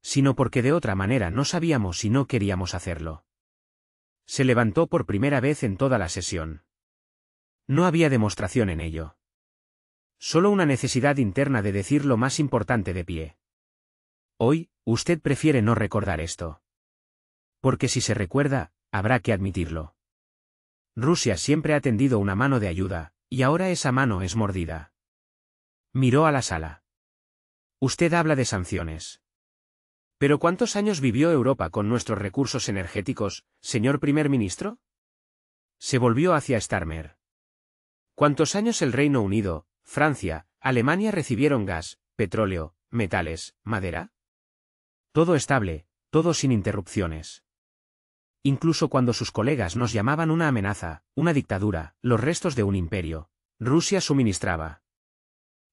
Sino porque de otra manera no sabíamos y no queríamos hacerlo. Se levantó por primera vez en toda la sesión. No había demostración en ello. Solo una necesidad interna de decir lo más importante de pie. Hoy, usted prefiere no recordar esto. Porque si se recuerda, habrá que admitirlo. Rusia siempre ha tendido una mano de ayuda, y ahora esa mano es mordida. Miró a la sala. Usted habla de sanciones. ¿Pero cuántos años vivió Europa con nuestros recursos energéticos, señor primer ministro? Se volvió hacia Starmer. ¿Cuántos años el Reino Unido, Francia, Alemania recibieron gas, petróleo, metales, madera? Todo estable, todo sin interrupciones. Incluso cuando sus colegas nos llamaban una amenaza, una dictadura, los restos de un imperio, Rusia suministraba.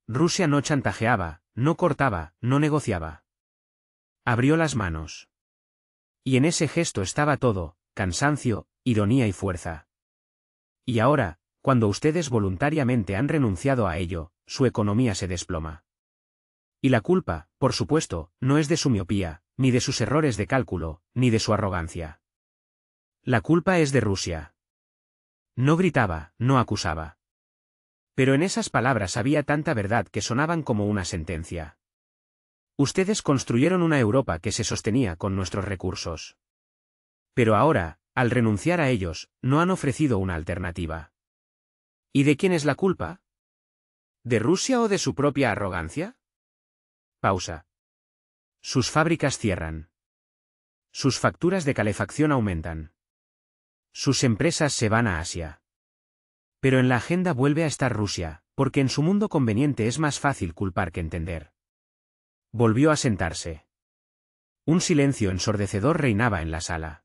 Rusia no chantajeaba, no cortaba, no negociaba. Abrió las manos. Y en ese gesto estaba todo, cansancio, ironía y fuerza. Y ahora, cuando ustedes voluntariamente han renunciado a ello, su economía se desploma. Y la culpa, por supuesto, no es de su miopía, ni de sus errores de cálculo, ni de su arrogancia. La culpa es de Rusia. No gritaba, no acusaba. Pero en esas palabras había tanta verdad que sonaban como una sentencia. Ustedes construyeron una Europa que se sostenía con nuestros recursos. Pero ahora, al renunciar a ellos, no han ofrecido una alternativa. ¿Y de quién es la culpa? ¿De Rusia o de su propia arrogancia? Pausa. Sus fábricas cierran. Sus facturas de calefacción aumentan. Sus empresas se van a Asia. Pero en la agenda vuelve a estar Rusia, porque en su mundo conveniente es más fácil culpar que entender. Volvió a sentarse. Un silencio ensordecedor reinaba en la sala.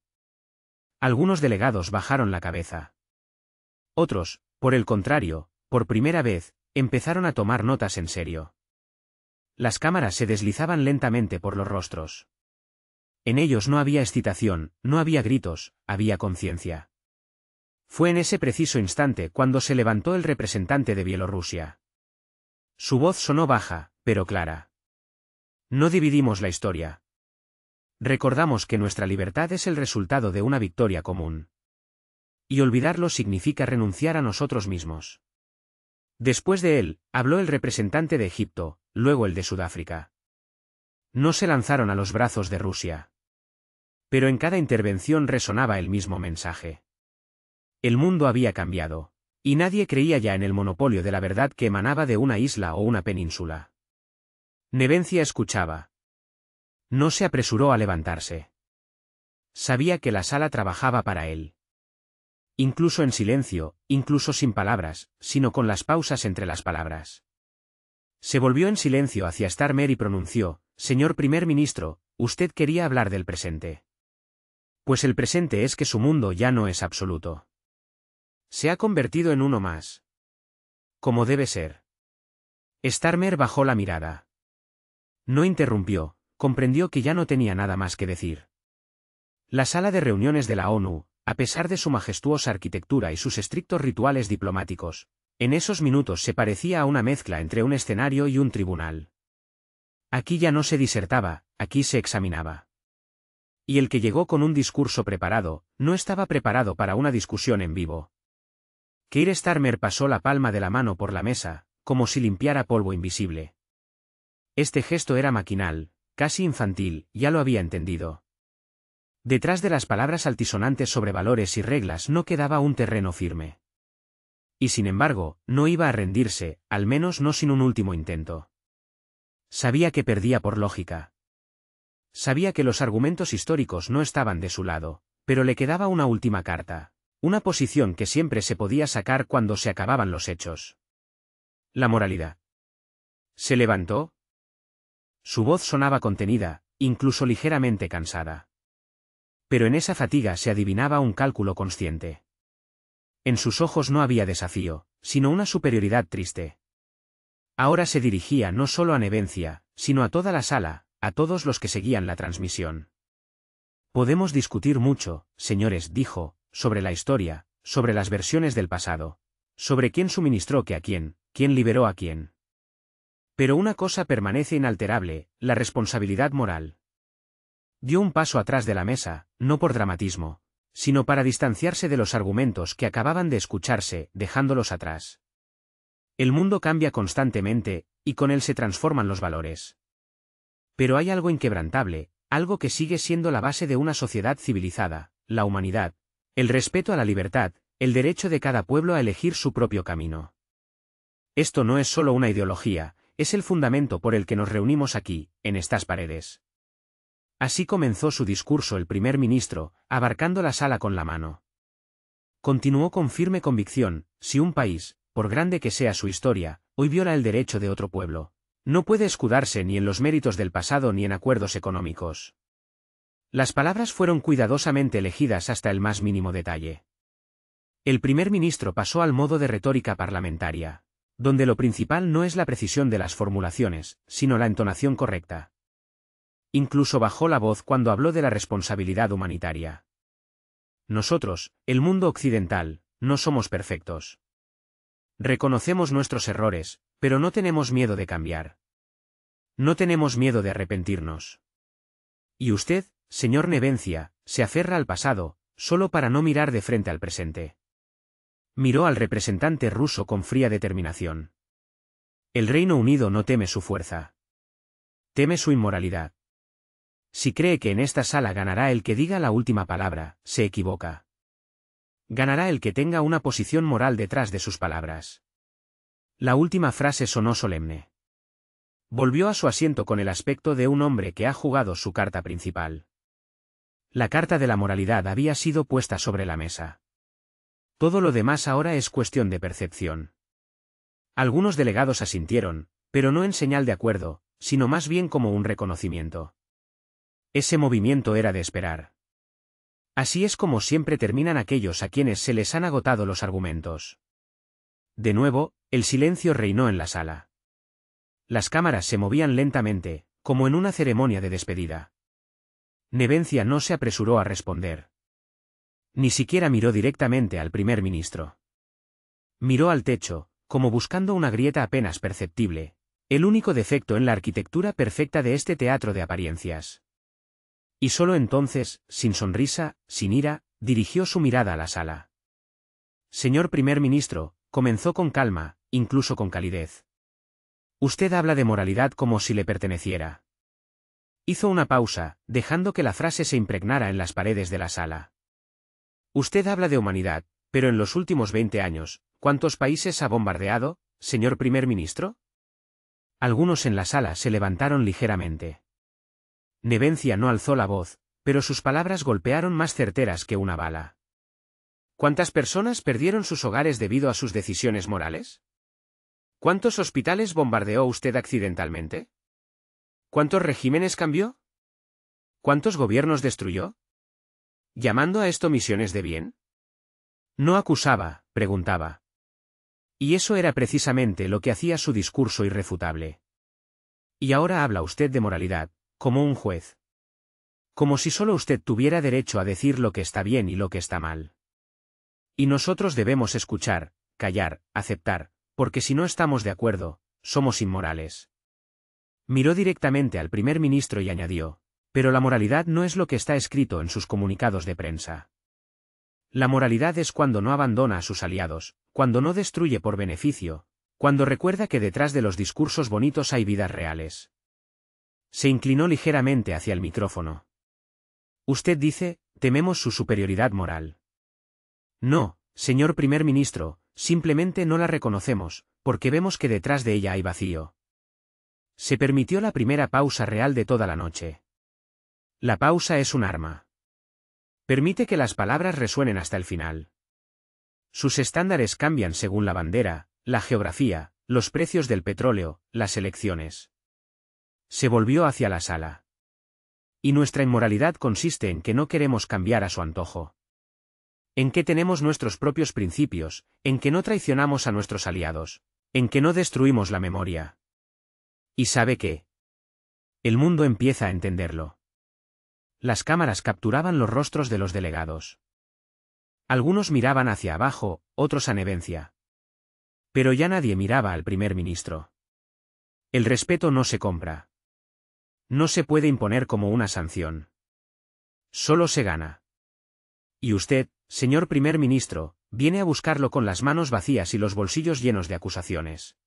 Algunos delegados bajaron la cabeza. Otros, por el contrario, por primera vez, empezaron a tomar notas en serio. Las cámaras se deslizaban lentamente por los rostros. En ellos no había excitación, no había gritos, había conciencia. Fue en ese preciso instante cuando se levantó el representante de Bielorrusia. Su voz sonó baja, pero clara. No dividimos la historia. Recordamos que nuestra libertad es el resultado de una victoria común. Y olvidarlo significa renunciar a nosotros mismos. Después de él, habló el representante de Egipto, luego el de Sudáfrica. No se lanzaron a los brazos de Rusia. Pero en cada intervención resonaba el mismo mensaje. El mundo había cambiado, y nadie creía ya en el monopolio de la verdad que emanaba de una isla o una península. Nevencia escuchaba. No se apresuró a levantarse. Sabía que la sala trabajaba para él. Incluso en silencio, incluso sin palabras, sino con las pausas entre las palabras. Se volvió en silencio hacia Starmer y pronunció: «Señor primer ministro, usted quería hablar del presente». Pues el presente es que su mundo ya no es absoluto. Se ha convertido en uno más. Como debe ser. Starmer bajó la mirada. No interrumpió, comprendió que ya no tenía nada más que decir. La sala de reuniones de la ONU, a pesar de su majestuosa arquitectura y sus estrictos rituales diplomáticos, en esos minutos se parecía a una mezcla entre un escenario y un tribunal. Aquí ya no se disertaba, aquí se examinaba. Y el que llegó con un discurso preparado, no estaba preparado para una discusión en vivo. Keir Starmer pasó la palma de la mano por la mesa, como si limpiara polvo invisible. Este gesto era maquinal, casi infantil, ya lo había entendido. Detrás de las palabras altisonantes sobre valores y reglas no quedaba un terreno firme. Y sin embargo, no iba a rendirse, al menos no sin un último intento. Sabía que perdía por lógica. Sabía que los argumentos históricos no estaban de su lado, pero le quedaba una última carta, una posición que siempre se podía sacar cuando se acababan los hechos. La moralidad. Se levantó. Su voz sonaba contenida, incluso ligeramente cansada. Pero en esa fatiga se adivinaba un cálculo consciente. En sus ojos no había desafío, sino una superioridad triste. Ahora se dirigía no solo a Nevencia, sino a toda la sala, a todos los que seguían la transmisión. Podemos discutir mucho, señores, dijo, sobre la historia, sobre las versiones del pasado, sobre quién suministró qué a quién liberó a quién. Pero una cosa permanece inalterable, la responsabilidad moral. Dio un paso atrás de la mesa, no por dramatismo, sino para distanciarse de los argumentos que acababan de escucharse, dejándolos atrás. El mundo cambia constantemente, y con él se transforman los valores. Pero hay algo inquebrantable, algo que sigue siendo la base de una sociedad civilizada, la humanidad, el respeto a la libertad, el derecho de cada pueblo a elegir su propio camino. Esto no es solo una ideología, es el fundamento por el que nos reunimos aquí, en estas paredes. Así comenzó su discurso el primer ministro, abarcando la sala con la mano. Continuó con firme convicción: si un país, por grande que sea su historia, hoy viola el derecho de otro pueblo, no puede escudarse ni en los méritos del pasado ni en acuerdos económicos. Las palabras fueron cuidadosamente elegidas hasta el más mínimo detalle. El primer ministro pasó al modo de retórica parlamentaria, donde lo principal no es la precisión de las formulaciones, sino la entonación correcta. Incluso bajó la voz cuando habló de la responsabilidad humanitaria. Nosotros, el mundo occidental, no somos perfectos. Reconocemos nuestros errores, pero no tenemos miedo de cambiar. No tenemos miedo de arrepentirnos. Y usted, señor Nevencia, se aferra al pasado, solo para no mirar de frente al presente. Miró al representante ruso con fría determinación. El Reino Unido no teme su fuerza. Teme su inmoralidad. Si cree que en esta sala ganará el que diga la última palabra, se equivoca. Ganará el que tenga una posición moral detrás de sus palabras. La última frase sonó solemne. Volvió a su asiento con el aspecto de un hombre que ha jugado su carta principal. La carta de la moralidad había sido puesta sobre la mesa. Todo lo demás ahora es cuestión de percepción. Algunos delegados asintieron, pero no en señal de acuerdo, sino más bien como un reconocimiento. Ese movimiento era de esperar. Así es como siempre terminan aquellos a quienes se les han agotado los argumentos. De nuevo, el silencio reinó en la sala. Las cámaras se movían lentamente, como en una ceremonia de despedida. Nevencia no se apresuró a responder. Ni siquiera miró directamente al primer ministro. Miró al techo, como buscando una grieta apenas perceptible, el único defecto en la arquitectura perfecta de este teatro de apariencias. Y solo entonces, sin sonrisa, sin ira, dirigió su mirada a la sala. Señor primer ministro, comenzó con calma, incluso con calidez. Usted habla de moralidad como si le perteneciera. Hizo una pausa, dejando que la frase se impregnara en las paredes de la sala. Usted habla de humanidad, pero en los últimos 20 años, ¿cuántos países ha bombardeado, señor primer ministro? Algunos en la sala se levantaron ligeramente. Nevencia no alzó la voz, pero sus palabras golpearon más certeras que una bala. ¿Cuántas personas perdieron sus hogares debido a sus decisiones morales? ¿Cuántos hospitales bombardeó usted accidentalmente? ¿Cuántos regímenes cambió? ¿Cuántos gobiernos destruyó? ¿Llamando a esto misiones de bien? No acusaba, preguntaba. Y eso era precisamente lo que hacía su discurso irrefutable. Y ahora habla usted de moralidad, como un juez. Como si solo usted tuviera derecho a decir lo que está bien y lo que está mal. Y nosotros debemos escuchar, callar, aceptar, porque si no estamos de acuerdo, somos inmorales. Miró directamente al primer ministro y añadió, pero la moralidad no es lo que está escrito en sus comunicados de prensa. La moralidad es cuando no abandona a sus aliados, cuando no destruye por beneficio, cuando recuerda que detrás de los discursos bonitos hay vidas reales. Se inclinó ligeramente hacia el micrófono. Usted dice, tememos su superioridad moral. No, señor primer ministro, simplemente no la reconocemos, porque vemos que detrás de ella hay vacío. Se permitió la primera pausa real de toda la noche. La pausa es un arma. Permite que las palabras resuenen hasta el final. Sus estándares cambian según la bandera, la geografía, los precios del petróleo, las elecciones. Se volvió hacia la sala. Y nuestra inmoralidad consiste en que no queremos cambiar a su antojo. En que tenemos nuestros propios principios, en que no traicionamos a nuestros aliados, en que no destruimos la memoria. ¿Y sabe qué? El mundo empieza a entenderlo. Las cámaras capturaban los rostros de los delegados. Algunos miraban hacia abajo, otros a Nevencia. Pero ya nadie miraba al primer ministro. El respeto no se compra. No se puede imponer como una sanción. Solo se gana. Y usted, señor primer ministro, viene a buscarlo con las manos vacías y los bolsillos llenos de acusaciones.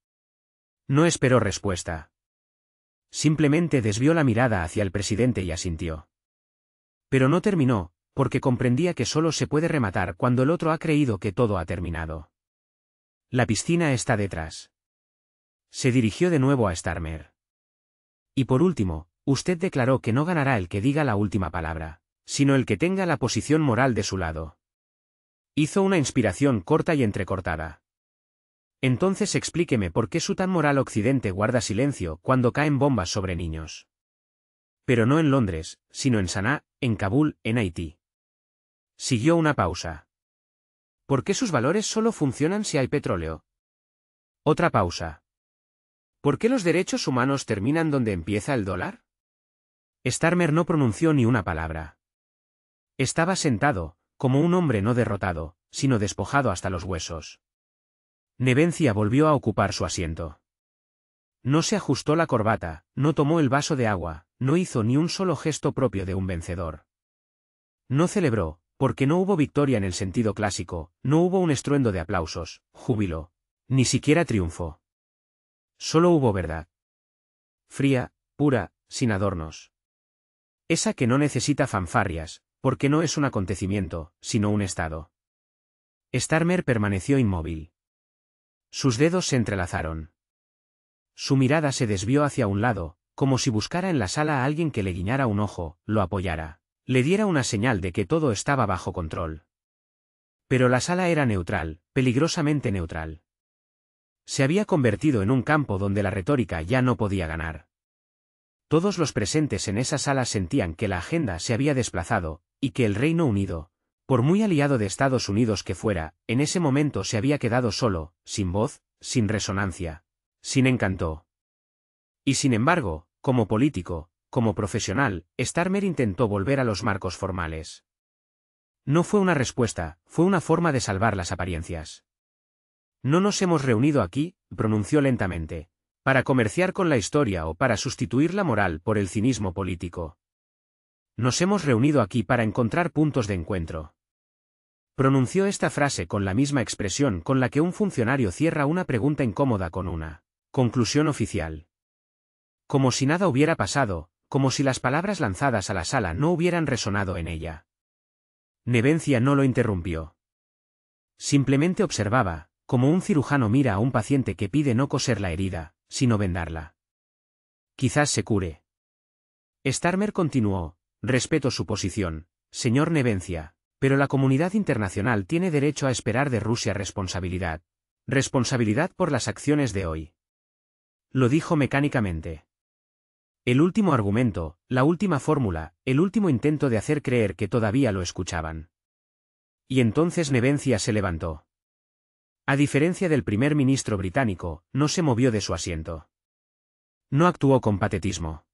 No esperó respuesta. Simplemente desvió la mirada hacia el presidente y asintió. Pero no terminó, porque comprendía que solo se puede rematar cuando el otro ha creído que todo ha terminado. La piscina está detrás. Se dirigió de nuevo a Starmer. Y por último, usted declaró que no ganará el que diga la última palabra, sino el que tenga la posición moral de su lado. Hizo una inspiración corta y entrecortada. Entonces explíqueme por qué su tan moral occidente guarda silencio cuando caen bombas sobre niños. Pero no en Londres, sino en Saná, en Kabul, en Haití. Siguió una pausa. ¿Por qué sus valores solo funcionan si hay petróleo? Otra pausa. ¿Por qué los derechos humanos terminan donde empieza el dólar? Starmer no pronunció ni una palabra. Estaba sentado, como un hombre no derrotado, sino despojado hasta los huesos. Nevencia volvió a ocupar su asiento. No se ajustó la corbata, no tomó el vaso de agua, no hizo ni un solo gesto propio de un vencedor. No celebró, porque no hubo victoria en el sentido clásico, no hubo un estruendo de aplausos, júbilo, ni siquiera triunfo. Solo hubo verdad. Fría, pura, sin adornos. Esa que no necesita fanfarrias, porque no es un acontecimiento, sino un estado. Starmer permaneció inmóvil. Sus dedos se entrelazaron. Su mirada se desvió hacia un lado, como si buscara en la sala a alguien que le guiñara un ojo, lo apoyara, le diera una señal de que todo estaba bajo control. Pero la sala era neutral, peligrosamente neutral. Se había convertido en un campo donde la retórica ya no podía ganar. Todos los presentes en esa sala sentían que la agenda se había desplazado, y que el Reino Unido, por muy aliado de Estados Unidos que fuera, en ese momento se había quedado solo, sin voz, sin resonancia, sin encanto. Y sin embargo, como político, como profesional, Starmer intentó volver a los marcos formales. No fue una respuesta, fue una forma de salvar las apariencias. No nos hemos reunido aquí, pronunció lentamente, para comerciar con la historia o para sustituir la moral por el cinismo político. Nos hemos reunido aquí para encontrar puntos de encuentro. Pronunció esta frase con la misma expresión con la que un funcionario cierra una pregunta incómoda con una conclusión oficial. Como si nada hubiera pasado, como si las palabras lanzadas a la sala no hubieran resonado en ella. Nevencia no lo interrumpió. Simplemente observaba, como un cirujano mira a un paciente que pide no coser la herida, sino vendarla. Quizás se cure. Starmer continuó, respeto su posición, señor Nevencia, pero la comunidad internacional tiene derecho a esperar de Rusia responsabilidad. Responsabilidad por las acciones de hoy. Lo dijo mecánicamente. El último argumento, la última fórmula, el último intento de hacer creer que todavía lo escuchaban. Y entonces Nevencia se levantó. A diferencia del primer ministro británico, no se movió de su asiento. No actuó con patetismo.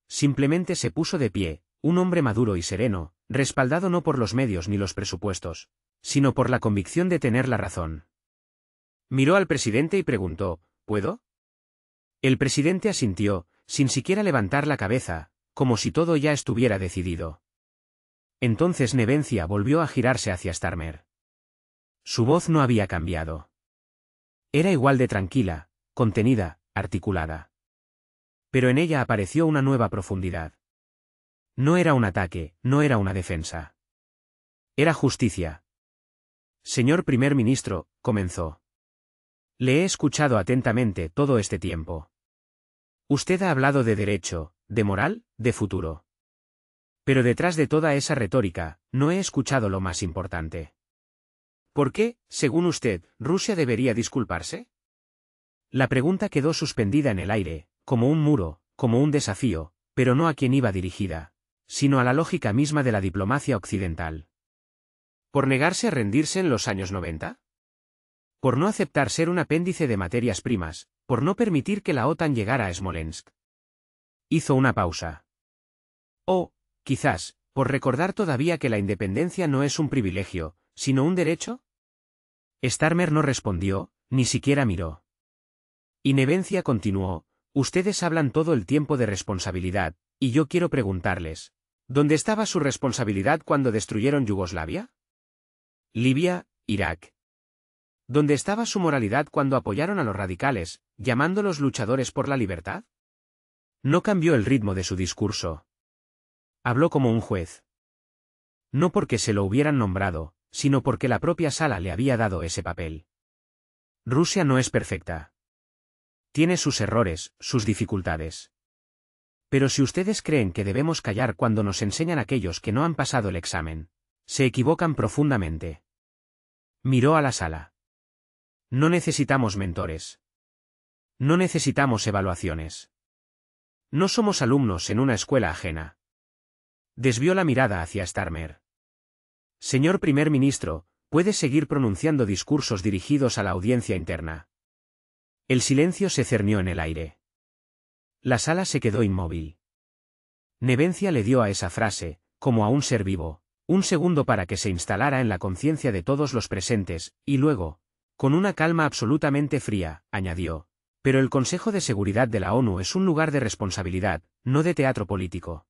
Simplemente se puso de pie, un hombre maduro y sereno, respaldado no por los medios ni los presupuestos, sino por la convicción de tener la razón. Miró al presidente y preguntó, ¿puedo? El presidente asintió, sin siquiera levantar la cabeza, como si todo ya estuviera decidido. Entonces Nevencia volvió a girarse hacia Starmer. Su voz no había cambiado. Era igual de tranquila, contenida, articulada. Pero en ella apareció una nueva profundidad. No era un ataque, no era una defensa. Era justicia. Señor primer ministro, comenzó. Le he escuchado atentamente todo este tiempo. Usted ha hablado de derecho, de moral, de futuro. Pero detrás de toda esa retórica, no he escuchado lo más importante. ¿Por qué, según usted, Rusia debería disculparse? La pregunta quedó suspendida en el aire, como un muro, como un desafío, pero no a quien iba dirigida, sino a la lógica misma de la diplomacia occidental. ¿Por negarse a rendirse en los años 90? Por no aceptar ser un apéndice de materias primas, por no permitir que la OTAN llegara a Smolensk. Hizo una pausa. O, quizás, por recordar todavía que la independencia no es un privilegio, sino un derecho. Starmer no respondió, ni siquiera miró. Y Nevencia continuó, ustedes hablan todo el tiempo de responsabilidad, y yo quiero preguntarles, ¿dónde estaba su responsabilidad cuando destruyeron Yugoslavia? Libia, Irak. ¿Dónde estaba su moralidad cuando apoyaron a los radicales, llamándolos luchadores por la libertad? No cambió el ritmo de su discurso. Habló como un juez. No porque se lo hubieran nombrado, sino porque la propia sala le había dado ese papel. Rusia no es perfecta. Tiene sus errores, sus dificultades. Pero si ustedes creen que debemos callar cuando nos enseñan aquellos que no han pasado el examen, se equivocan profundamente. Miró a la sala. No necesitamos mentores. No necesitamos evaluaciones. No somos alumnos en una escuela ajena. Desvió la mirada hacia Starmer. Señor primer ministro, puede seguir pronunciando discursos dirigidos a la audiencia interna. El silencio se cernió en el aire. La sala se quedó inmóvil. Nevencia le dio a esa frase, como a un ser vivo, un segundo para que se instalara en la conciencia de todos los presentes, y luego, con una calma absolutamente fría, añadió, pero el Consejo de Seguridad de la ONU es un lugar de responsabilidad, no de teatro político.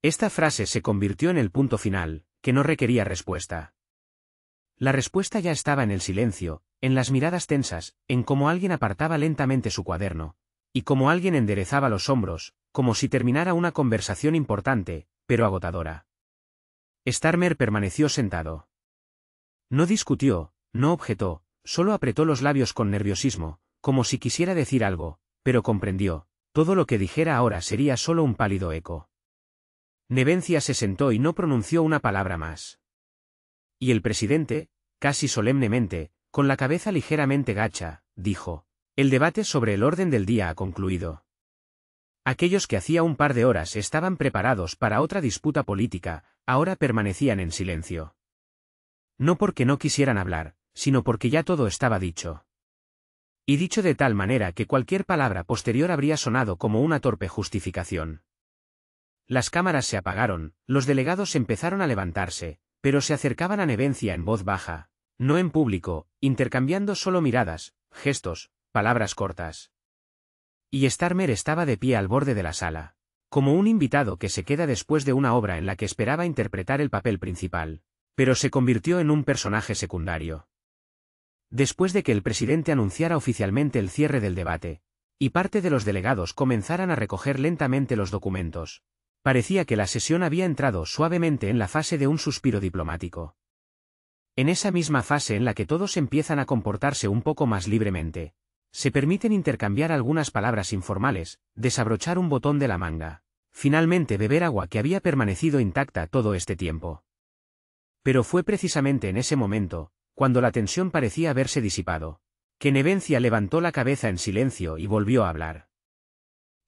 Esta frase se convirtió en el punto final, que no requería respuesta. La respuesta ya estaba en el silencio, en las miradas tensas, en cómo alguien apartaba lentamente su cuaderno, y cómo alguien enderezaba los hombros, como si terminara una conversación importante, pero agotadora. Starmer permaneció sentado. No discutió, no objetó, solo apretó los labios con nerviosismo, como si quisiera decir algo, pero comprendió, todo lo que dijera ahora sería solo un pálido eco. Nevencia se sentó y no pronunció una palabra más. Y el presidente, casi solemnemente, con la cabeza ligeramente gacha, dijo: el debate sobre el orden del día ha concluido. Aquellos que hacía un par de horas estaban preparados para otra disputa política, ahora permanecían en silencio. No porque no quisieran hablar, sino porque ya todo estaba dicho. Y dicho de tal manera que cualquier palabra posterior habría sonado como una torpe justificación. Las cámaras se apagaron, los delegados empezaron a levantarse, pero se acercaban a Nevencia en voz baja, no en público, intercambiando solo miradas, gestos, palabras cortas. Y Starmer estaba de pie al borde de la sala, como un invitado que se queda después de una obra en la que esperaba interpretar el papel principal, pero se convirtió en un personaje secundario. Después de que el presidente anunciara oficialmente el cierre del debate, y parte de los delegados comenzaran a recoger lentamente los documentos, parecía que la sesión había entrado suavemente en la fase de un suspiro diplomático. En esa misma fase en la que todos empiezan a comportarse un poco más libremente, se permiten intercambiar algunas palabras informales, desabrochar un botón de la manga, finalmente beber agua que había permanecido intacta todo este tiempo. Pero fue precisamente en ese momento, cuando la tensión parecía haberse disipado, que Nevencia levantó la cabeza en silencio y volvió a hablar.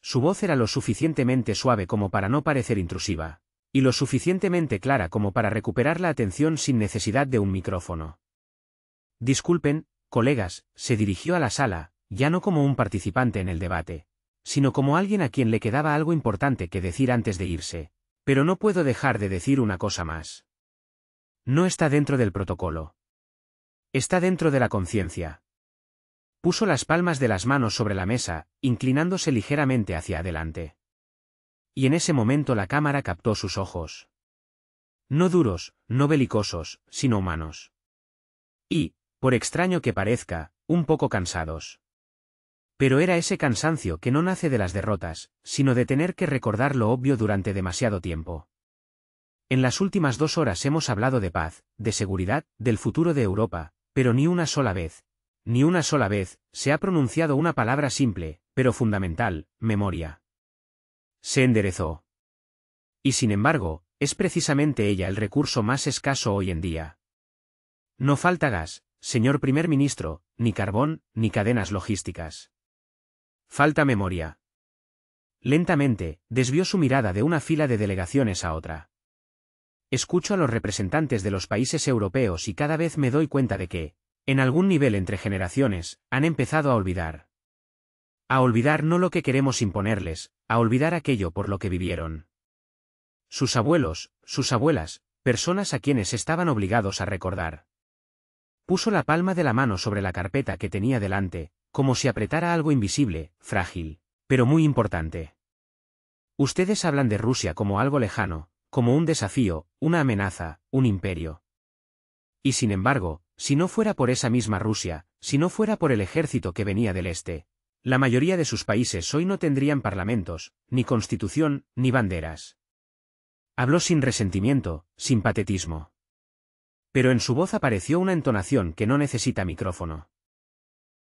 Su voz era lo suficientemente suave como para no parecer intrusiva, y lo suficientemente clara como para recuperar la atención sin necesidad de un micrófono. Disculpen, colegas, se dirigió a la sala, ya no como un participante en el debate, sino como alguien a quien le quedaba algo importante que decir antes de irse, pero no puedo dejar de decir una cosa más. No está dentro del protocolo. Está dentro de la conciencia. Puso las palmas de las manos sobre la mesa, inclinándose ligeramente hacia adelante. Y en ese momento la cámara captó sus ojos. No duros, no belicosos, sino humanos. Y, por extraño que parezca, un poco cansados. Pero era ese cansancio que no nace de las derrotas, sino de tener que recordar lo obvio durante demasiado tiempo. En las últimas 2 horas hemos hablado de paz, de seguridad, del futuro de Europa, pero ni una sola vez, se ha pronunciado una palabra simple, pero fundamental: memoria. Se enderezó. Y sin embargo, es precisamente ella el recurso más escaso hoy en día. No falta gas, señor primer ministro, ni carbón, ni cadenas logísticas. Falta memoria. Lentamente, desvió su mirada de una fila de delegaciones a otra. Escucho a los representantes de los países europeos y cada vez me doy cuenta de que, en algún nivel entre generaciones, han empezado a olvidar. A olvidar no lo que queremos imponerles, a olvidar aquello por lo que vivieron. Sus abuelos, sus abuelas, personas a quienes estaban obligados a recordar. Puso la palma de la mano sobre la carpeta que tenía delante, como si apretara algo invisible, frágil, pero muy importante. Ustedes hablan de Rusia como algo lejano, como un desafío, una amenaza, un imperio. Y sin embargo, si no fuera por esa misma Rusia, si no fuera por el ejército que venía del este, la mayoría de sus países hoy no tendrían parlamentos, ni constitución, ni banderas. Habló sin resentimiento, sin patetismo. Pero en su voz apareció una entonación que no necesita micrófono.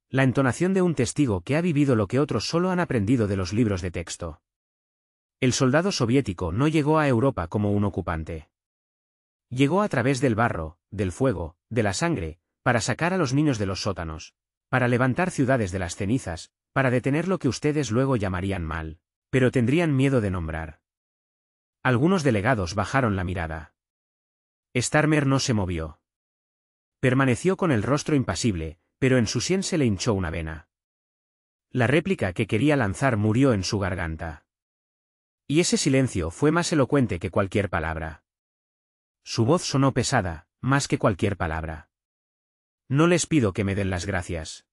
La entonación de un testigo que ha vivido lo que otros solo han aprendido de los libros de texto. El soldado soviético no llegó a Europa como un ocupante. Llegó a través del barro, del fuego, de la sangre, para sacar a los niños de los sótanos, para levantar ciudades de las cenizas, para detener lo que ustedes luego llamarían mal, pero tendrían miedo de nombrar. Algunos delegados bajaron la mirada. Starmer no se movió. Permaneció con el rostro impasible, pero en su sien se le hinchó una vena. La réplica que quería lanzar murió en su garganta. Y ese silencio fue más elocuente que cualquier palabra. Su voz sonó pesada, más que cualquier palabra. No les pido que me den las gracias.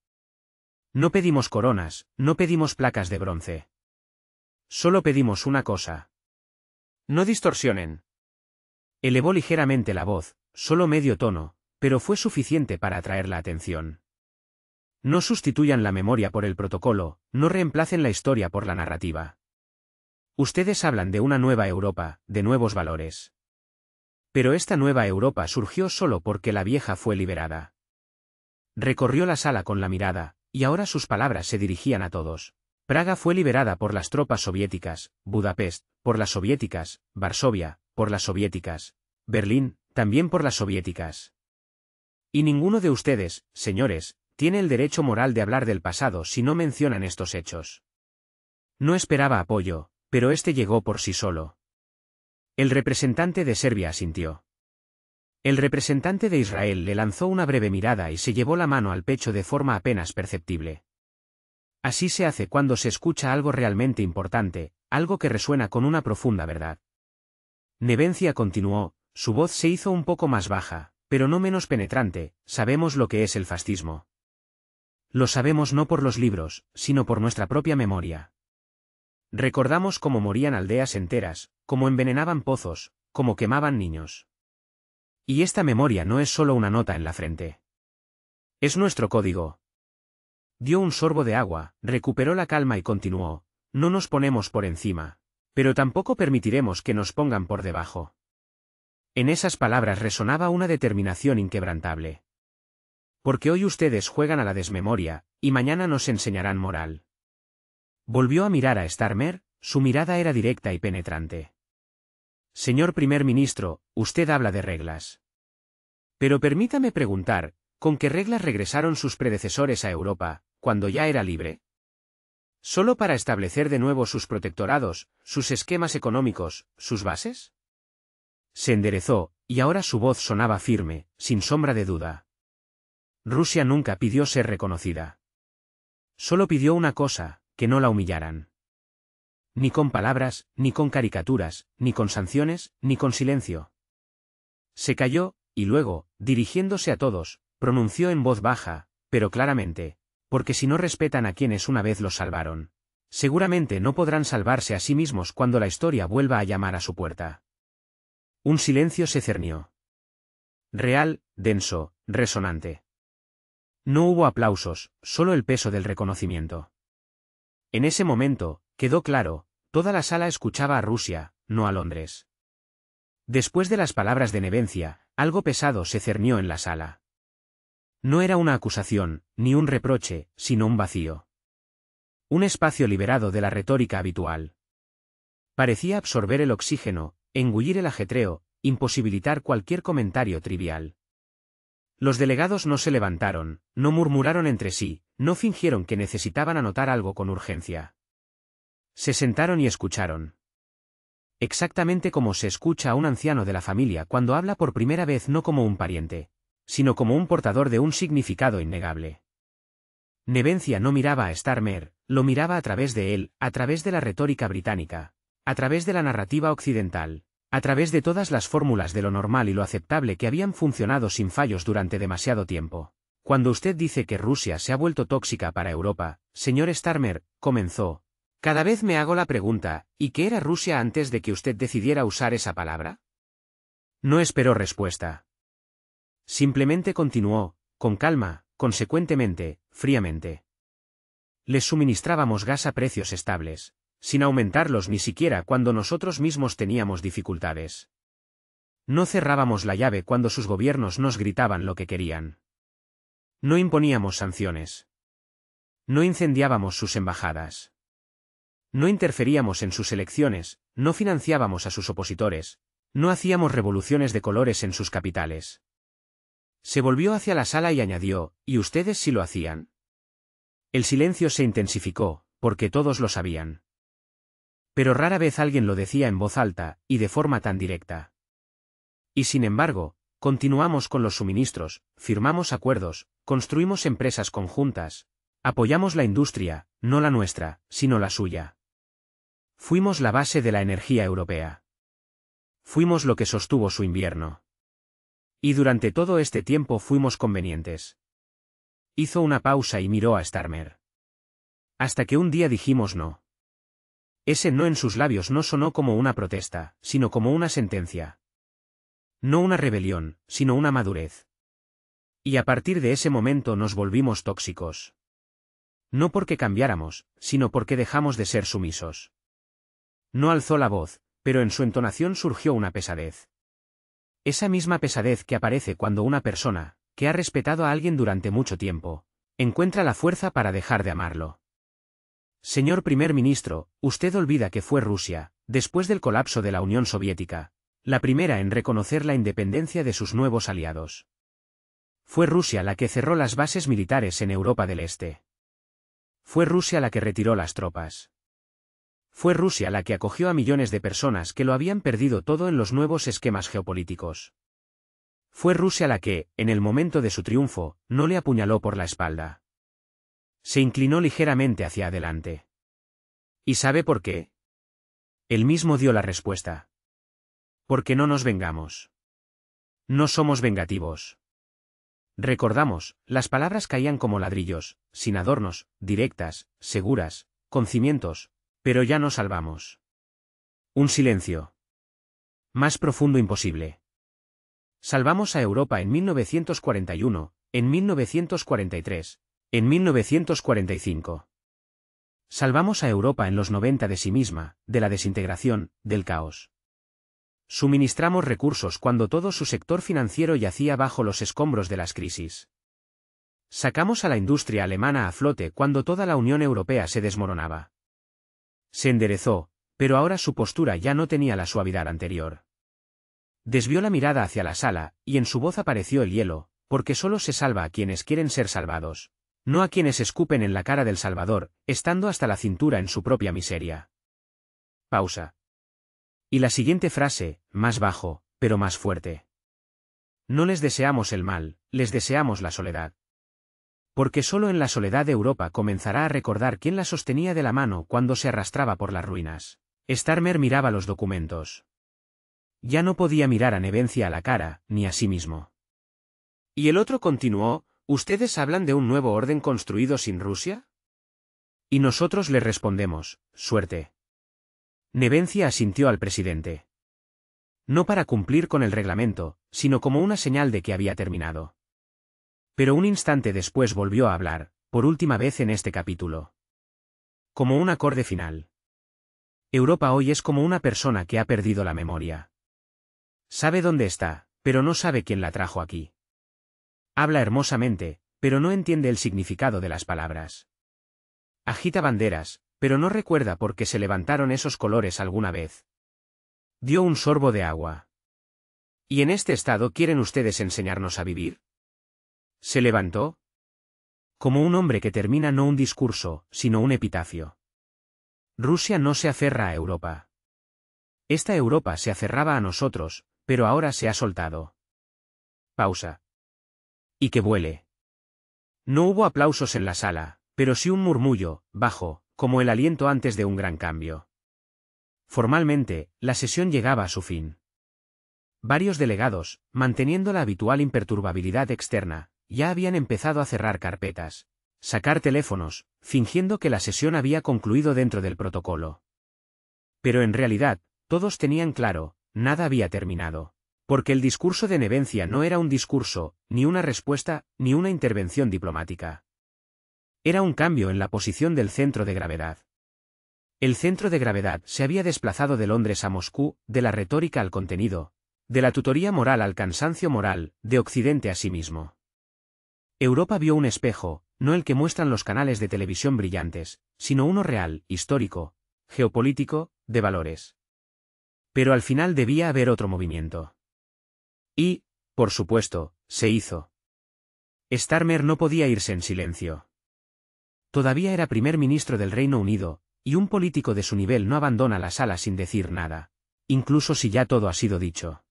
No pedimos coronas, no pedimos placas de bronce. Solo pedimos una cosa. No distorsionen. Elevó ligeramente la voz, solo medio tono, pero fue suficiente para atraer la atención. No sustituyan la memoria por el protocolo, no reemplacen la historia por la narrativa. Ustedes hablan de una nueva Europa, de nuevos valores. Pero esta nueva Europa surgió solo porque la vieja fue liberada. Recorrió la sala con la mirada, y ahora sus palabras se dirigían a todos. Praga fue liberada por las tropas soviéticas, Budapest, por las soviéticas, Varsovia, por las soviéticas, Berlín, también por las soviéticas. Y ninguno de ustedes, señores, tiene el derecho moral de hablar del pasado si no mencionan estos hechos. No esperaba apoyo, pero este llegó por sí solo. El representante de Serbia asintió. El representante de Israel le lanzó una breve mirada y se llevó la mano al pecho de forma apenas perceptible. Así se hace cuando se escucha algo realmente importante, algo que resuena con una profunda verdad. Nevencia continuó, su voz se hizo un poco más baja, pero no menos penetrante. Sabemos lo que es el fascismo. Lo sabemos no por los libros, sino por nuestra propia memoria. Recordamos cómo morían aldeas enteras, cómo envenenaban pozos, cómo quemaban niños. Y esta memoria no es solo una nota en la frente. Es nuestro código. Dio un sorbo de agua, recuperó la calma y continuó, no nos ponemos por encima, pero tampoco permitiremos que nos pongan por debajo. En esas palabras resonaba una determinación inquebrantable. Porque hoy ustedes juegan a la desmemoria, y mañana nos enseñarán moral. Volvió a mirar a Starmer, su mirada era directa y penetrante. Señor primer ministro, usted habla de reglas. Pero permítame preguntar, ¿con qué reglas regresaron sus predecesores a Europa, cuando ya era libre? ¿Solo para establecer de nuevo sus protectorados, sus esquemas económicos, sus bases? Se enderezó, y ahora su voz sonaba firme, sin sombra de duda. Rusia nunca pidió ser reconocida. Solo pidió una cosa, que no la humillaran. Ni con palabras, ni con caricaturas, ni con sanciones, ni con silencio. Se calló, y luego, dirigiéndose a todos, pronunció en voz baja, pero claramente, porque si no respetan a quienes una vez los salvaron, seguramente no podrán salvarse a sí mismos cuando la historia vuelva a llamar a su puerta. Un silencio se cernió. Real, denso, resonante. No hubo aplausos, solo el peso del reconocimiento. En ese momento, quedó claro, toda la sala escuchaba a Rusia, no a Londres. Después de las palabras de Nevencia, algo pesado se cernió en la sala. No era una acusación, ni un reproche, sino un vacío. Un espacio liberado de la retórica habitual. Parecía absorber el oxígeno, engullir el ajetreo, imposibilitar cualquier comentario trivial. Los delegados no se levantaron, no murmuraron entre sí, no fingieron que necesitaban anotar algo con urgencia. Se sentaron y escucharon. Exactamente como se escucha a un anciano de la familia cuando habla por primera vez no como un pariente, sino como un portador de un significado innegable. Nevencia no miraba a Starmer, lo miraba a través de él, a través de la retórica británica, a través de la narrativa occidental, a través de todas las fórmulas de lo normal y lo aceptable que habían funcionado sin fallos durante demasiado tiempo. Cuando usted dice que Rusia se ha vuelto tóxica para Europa, señor Starmer, comenzó. Cada vez me hago la pregunta, ¿y qué era Rusia antes de que usted decidiera usar esa palabra? No esperó respuesta. Simplemente continuó, con calma, consecuentemente, fríamente. Les suministrábamos gas a precios estables, sin aumentarlos ni siquiera cuando nosotros mismos teníamos dificultades. No cerrábamos la llave cuando sus gobiernos nos gritaban lo que querían. No imponíamos sanciones. No incendiábamos sus embajadas. No interferíamos en sus elecciones, no financiábamos a sus opositores, no hacíamos revoluciones de colores en sus capitales. Se volvió hacia la sala y añadió, ¿y ustedes sí lo hacían? El silencio se intensificó, porque todos lo sabían. Pero rara vez alguien lo decía en voz alta, y de forma tan directa. Y sin embargo, continuamos con los suministros, firmamos acuerdos, construimos empresas conjuntas, apoyamos la industria, no la nuestra, sino la suya. Fuimos la base de la energía europea. Fuimos lo que sostuvo su invierno. Y durante todo este tiempo fuimos convenientes. Hizo una pausa y miró a Starmer. Hasta que un día dijimos no. Ese no en sus labios no sonó como una protesta, sino como una sentencia. No una rebelión, sino una madurez. Y a partir de ese momento nos volvimos tóxicos. No porque cambiáramos, sino porque dejamos de ser sumisos. No alzó la voz, pero en su entonación surgió una pesadez. Esa misma pesadez que aparece cuando una persona, que ha respetado a alguien durante mucho tiempo, encuentra la fuerza para dejar de amarlo. Señor primer ministro, usted olvida que fue Rusia, después del colapso de la Unión Soviética, la primera en reconocer la independencia de sus nuevos aliados. Fue Rusia la que cerró las bases militares en Europa del Este. Fue Rusia la que retiró las tropas. Fue Rusia la que acogió a millones de personas que lo habían perdido todo en los nuevos esquemas geopolíticos. Fue Rusia la que, en el momento de su triunfo, no le apuñaló por la espalda. Se inclinó ligeramente hacia adelante. ¿Y sabe por qué? Él mismo dio la respuesta. Porque no nos vengamos. No somos vengativos. Recordamos, las palabras caían como ladrillos, sin adornos, directas, seguras, con cimientos, pero ya nos salvamos. Un silencio. Más profundo imposible. Salvamos a Europa en 1941, en 1943, en 1945. Salvamos a Europa en los 90 de sí misma, de la desintegración, del caos. Suministramos recursos cuando todo su sector financiero yacía bajo los escombros de las crisis. Sacamos a la industria alemana a flote cuando toda la Unión Europea se desmoronaba. Se enderezó, pero ahora su postura ya no tenía la suavidad anterior. Desvió la mirada hacia la sala, y en su voz apareció el hielo, porque solo se salva a quienes quieren ser salvados, no a quienes escupen en la cara del Salvador, estando hasta la cintura en su propia miseria. Pausa. Y la siguiente frase, más bajo, pero más fuerte. No les deseamos el mal, les deseamos la soledad. Porque solo en la soledad de Europa comenzará a recordar quién la sostenía de la mano cuando se arrastraba por las ruinas. Starmer miraba los documentos. Ya no podía mirar a Nevencia a la cara, ni a sí mismo. Y el otro continuó, ¿ustedes hablan de un nuevo orden construido sin Rusia? Y nosotros le respondemos, suerte. Nevencia asintió al presidente. No para cumplir con el reglamento, sino como una señal de que había terminado. Pero un instante después volvió a hablar, por última vez en este capítulo. Como un acorde final. Europa hoy es como una persona que ha perdido la memoria. Sabe dónde está, pero no sabe quién la trajo aquí. Habla hermosamente, pero no entiende el significado de las palabras. Agita banderas, pero no recuerda por qué se levantaron esos colores alguna vez. Dio un sorbo de agua. ¿Y en este estado quieren ustedes enseñarnos a vivir? Se levantó. Como un hombre que termina no un discurso, sino un epitafio. Rusia no se aferra a Europa. Esta Europa se aferraba a nosotros, pero ahora se ha soltado. Pausa. Y que vuele. No hubo aplausos en la sala, pero sí un murmullo, bajo, como el aliento antes de un gran cambio. Formalmente, la sesión llegaba a su fin. Varios delegados, manteniendo la habitual imperturbabilidad externa, ya habían empezado a cerrar carpetas, sacar teléfonos, fingiendo que la sesión había concluido dentro del protocolo. Pero en realidad, todos tenían claro, nada había terminado. Porque el discurso de Nevencia no era un discurso, ni una respuesta, ni una intervención diplomática. Era un cambio en la posición del centro de gravedad. El centro de gravedad se había desplazado de Londres a Moscú, de la retórica al contenido, de la tutoría moral al cansancio moral, de Occidente a sí mismo. Europa vio un espejo, no el que muestran los canales de televisión brillantes, sino uno real, histórico, geopolítico, de valores. Pero al final debía haber otro movimiento. Y, por supuesto, se hizo. Starmer no podía irse en silencio. Todavía era primer ministro del Reino Unido, y un político de su nivel no abandona la sala sin decir nada, incluso si ya todo ha sido dicho.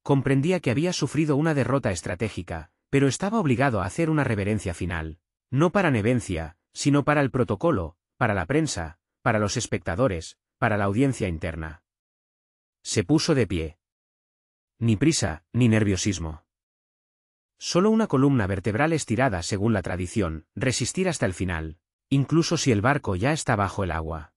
Comprendía que había sufrido una derrota estratégica, pero estaba obligado a hacer una reverencia final, no para Nevencia, sino para el protocolo, para la prensa, para los espectadores, para la audiencia interna. Se puso de pie. Ni prisa, ni nerviosismo. Solo una columna vertebral estirada según la tradición, resistir hasta el final, incluso si el barco ya está bajo el agua.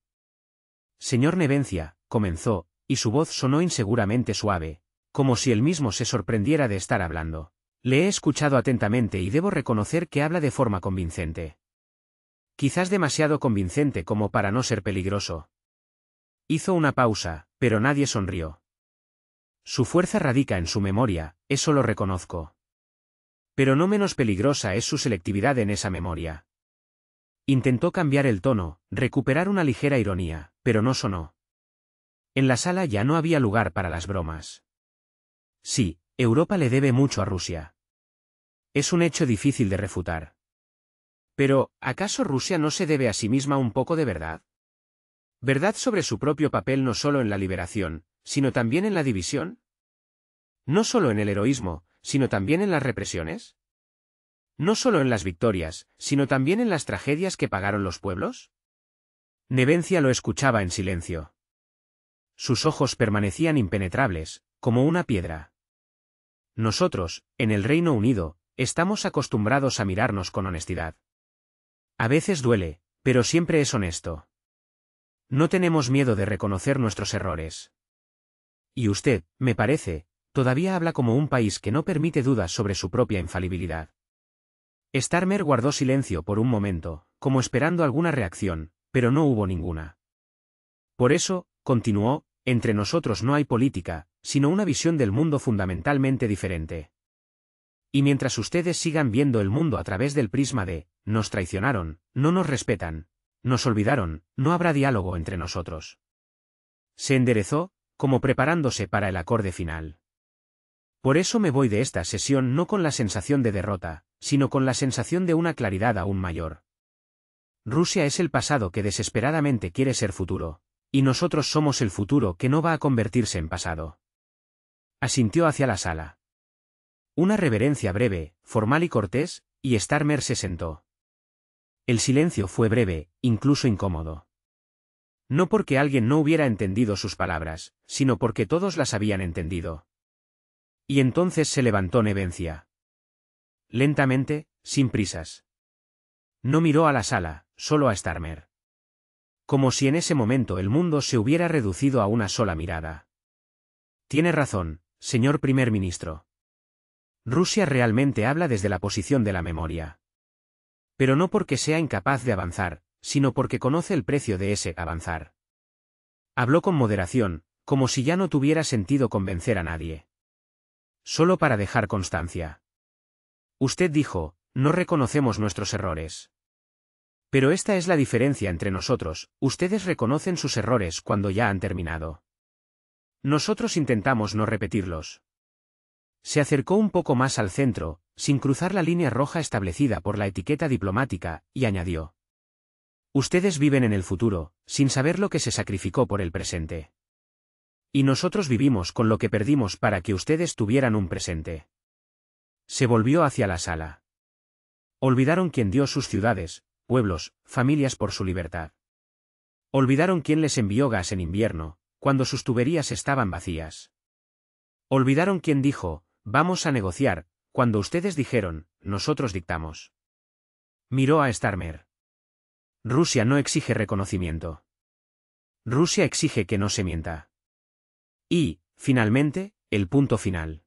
Señor Nevencia, comenzó, y su voz sonó inseguramente suave, como si él mismo se sorprendiera de estar hablando. Le he escuchado atentamente y debo reconocer que habla de forma convincente. Quizás demasiado convincente como para no ser peligroso. Hizo una pausa, pero nadie sonrió. Su fuerza radica en su memoria, eso lo reconozco. Pero no menos peligrosa es su selectividad en esa memoria. Intentó cambiar el tono, recuperar una ligera ironía, pero no sonó. En la sala ya no había lugar para las bromas. Sí, Europa le debe mucho a Rusia. Es un hecho difícil de refutar. Pero, ¿acaso Rusia no se debe a sí misma un poco de verdad? ¿Verdad sobre su propio papel no solo en la liberación, sino también en la división? ¿No solo en el heroísmo, sino también en las represiones? ¿No solo en las victorias, sino también en las tragedias que pagaron los pueblos? Nevencia lo escuchaba en silencio. Sus ojos permanecían impenetrables, como una piedra. Nosotros, en el Reino Unido, estamos acostumbrados a mirarnos con honestidad. A veces duele, pero siempre es honesto. No tenemos miedo de reconocer nuestros errores. Y usted, me parece, todavía habla como un país que no permite dudas sobre su propia infalibilidad. Starmer guardó silencio por un momento, como esperando alguna reacción, pero no hubo ninguna. Por eso, continuó, entre nosotros no hay política, sino una visión del mundo fundamentalmente diferente. Y mientras ustedes sigan viendo el mundo a través del prisma de, nos traicionaron, no nos respetan, nos olvidaron, no habrá diálogo entre nosotros. Se enderezó, como preparándose para el acorde final. Por eso me voy de esta sesión no con la sensación de derrota, sino con la sensación de una claridad aún mayor. Rusia es el pasado que desesperadamente quiere ser futuro, y nosotros somos el futuro que no va a convertirse en pasado. Asintió hacia la sala. Una reverencia breve, formal y cortés, y Starmer se sentó. El silencio fue breve, incluso incómodo. No porque alguien no hubiera entendido sus palabras, sino porque todos las habían entendido. Y entonces se levantó Nevencia. Lentamente, sin prisas. No miró a la sala, solo a Starmer. Como si en ese momento el mundo se hubiera reducido a una sola mirada. Tiene razón, señor primer ministro. Rusia realmente habla desde la posición de la memoria. Pero no porque sea incapaz de avanzar, sino porque conoce el precio de ese avanzar. Habló con moderación, como si ya no tuviera sentido convencer a nadie. Solo para dejar constancia. Usted dijo, no reconocemos nuestros errores. Pero esta es la diferencia entre nosotros, ustedes reconocen sus errores cuando ya han terminado. Nosotros intentamos no repetirlos. Se acercó un poco más al centro, sin cruzar la línea roja establecida por la etiqueta diplomática, y añadió. Ustedes viven en el futuro, sin saber lo que se sacrificó por el presente. Y nosotros vivimos con lo que perdimos para que ustedes tuvieran un presente. Se volvió hacia la sala. Olvidaron quién dio sus ciudades, pueblos, familias por su libertad. Olvidaron quién les envió gas en invierno, cuando sus tuberías estaban vacías. Olvidaron quién dijo, vamos a negociar, cuando ustedes dijeron, nosotros dictamos. Miró a Starmer. Rusia no exige reconocimiento. Rusia exige que no se mienta. Y, finalmente, el punto final.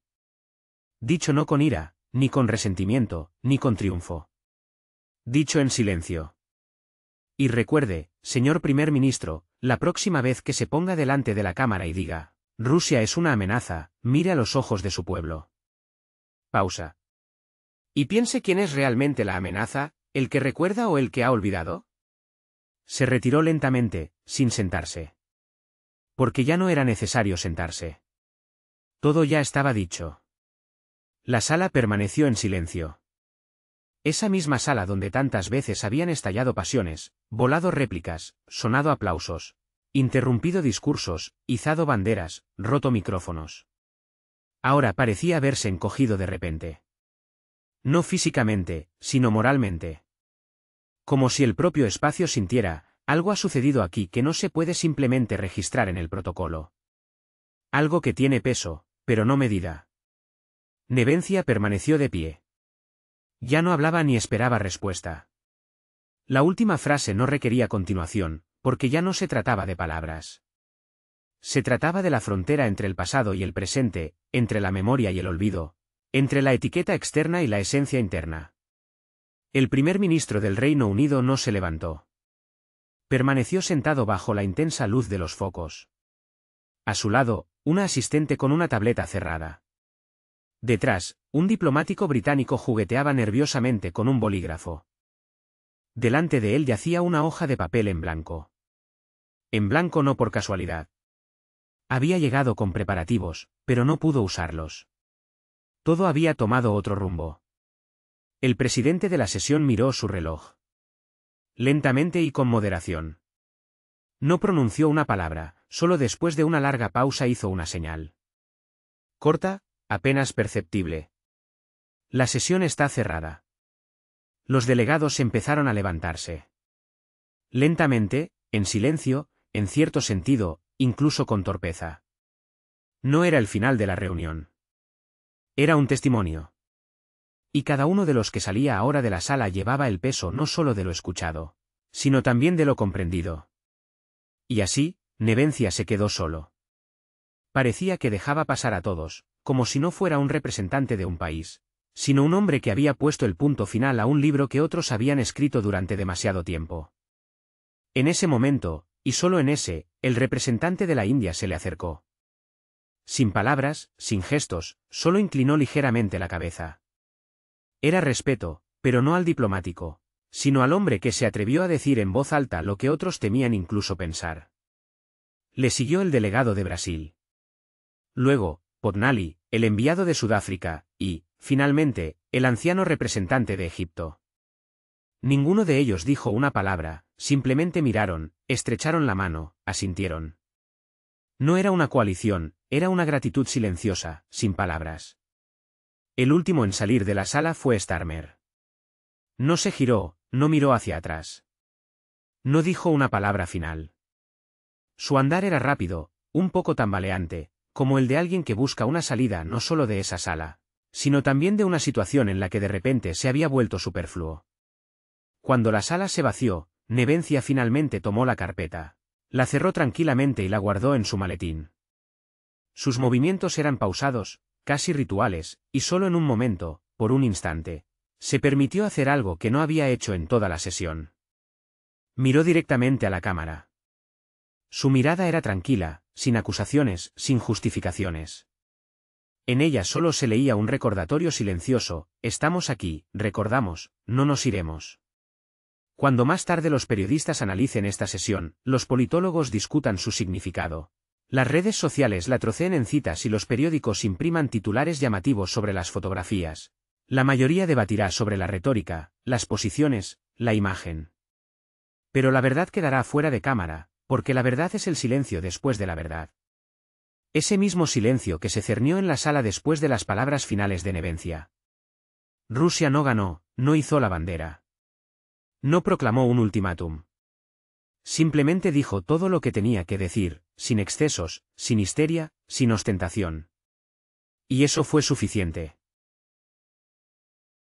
Dicho no con ira, ni con resentimiento, ni con triunfo. Dicho en silencio. Y recuerde, señor primer ministro, la próxima vez que se ponga delante de la cámara y diga, Rusia es una amenaza, mire a los ojos de su pueblo. Pausa. Y piense quién es realmente la amenaza, el que recuerda o el que ha olvidado. Se retiró lentamente, sin sentarse. Porque ya no era necesario sentarse. Todo ya estaba dicho. La sala permaneció en silencio. Esa misma sala donde tantas veces habían estallado pasiones, volado réplicas, sonado aplausos, interrumpido discursos, izado banderas, roto micrófonos. Ahora parecía haberse encogido de repente. No físicamente, sino moralmente. Como si el propio espacio sintiera, algo ha sucedido aquí que no se puede simplemente registrar en el protocolo. Algo que tiene peso, pero no medida. Nevencia permaneció de pie. Ya no hablaba ni esperaba respuesta. La última frase no requería continuación, porque ya no se trataba de palabras. Se trataba de la frontera entre el pasado y el presente, entre la memoria y el olvido, entre la etiqueta externa y la esencia interna. El primer ministro del Reino Unido no se levantó. Permaneció sentado bajo la intensa luz de los focos. A su lado, una asistente con una tableta cerrada. Detrás, un diplomático británico jugueteaba nerviosamente con un bolígrafo. Delante de él yacía una hoja de papel en blanco. En blanco no por casualidad. Había llegado con preparativos, pero no pudo usarlos. Todo había tomado otro rumbo. El presidente de la sesión miró su reloj. Lentamente y con moderación. No pronunció una palabra, solo después de una larga pausa hizo una señal. Corta, apenas perceptible. La sesión está cerrada. Los delegados empezaron a levantarse. Lentamente, en silencio, en cierto sentido, incluso con torpeza. No era el final de la reunión. Era un testimonio. Y cada uno de los que salía ahora de la sala llevaba el peso no solo de lo escuchado, sino también de lo comprendido. Y así, Nevencia se quedó solo. Parecía que dejaba pasar a todos, como si no fuera un representante de un país, sino un hombre que había puesto el punto final a un libro que otros habían escrito durante demasiado tiempo. En ese momento, y solo en ese, el representante de la India se le acercó. Sin palabras, sin gestos, solo inclinó ligeramente la cabeza. Era respeto, pero no al diplomático, sino al hombre que se atrevió a decir en voz alta lo que otros temían incluso pensar. Le siguió el delegado de Brasil. Luego, Potnali, el enviado de Sudáfrica, y, finalmente, el anciano representante de Egipto. Ninguno de ellos dijo una palabra, simplemente miraron, estrecharon la mano, asintieron. No era una coalición, era una gratitud silenciosa, sin palabras. El último en salir de la sala fue Starmer. No se giró, no miró hacia atrás. No dijo una palabra final. Su andar era rápido, un poco tambaleante, como el de alguien que busca una salida no solo de esa sala, sino también de una situación en la que de repente se había vuelto superfluo. Cuando la sala se vació, Nevencia finalmente tomó la carpeta. La cerró tranquilamente y la guardó en su maletín. Sus movimientos eran pausados, casi rituales, y solo en un momento, por un instante, se permitió hacer algo que no había hecho en toda la sesión. Miró directamente a la cámara. Su mirada era tranquila, sin acusaciones, sin justificaciones. En ella solo se leía un recordatorio silencioso: estamos aquí, recordamos, no nos iremos. Cuando más tarde los periodistas analicen esta sesión, los politólogos discutan su significado. Las redes sociales la troceen en citas y los periódicos impriman titulares llamativos sobre las fotografías. La mayoría debatirá sobre la retórica, las posiciones, la imagen. Pero la verdad quedará fuera de cámara, porque la verdad es el silencio después de la verdad. Ese mismo silencio que se cernió en la sala después de las palabras finales de Nevencia. Rusia no ganó, no izó la bandera. No proclamó un ultimátum. Simplemente dijo todo lo que tenía que decir, sin excesos, sin histeria, sin ostentación. Y eso fue suficiente.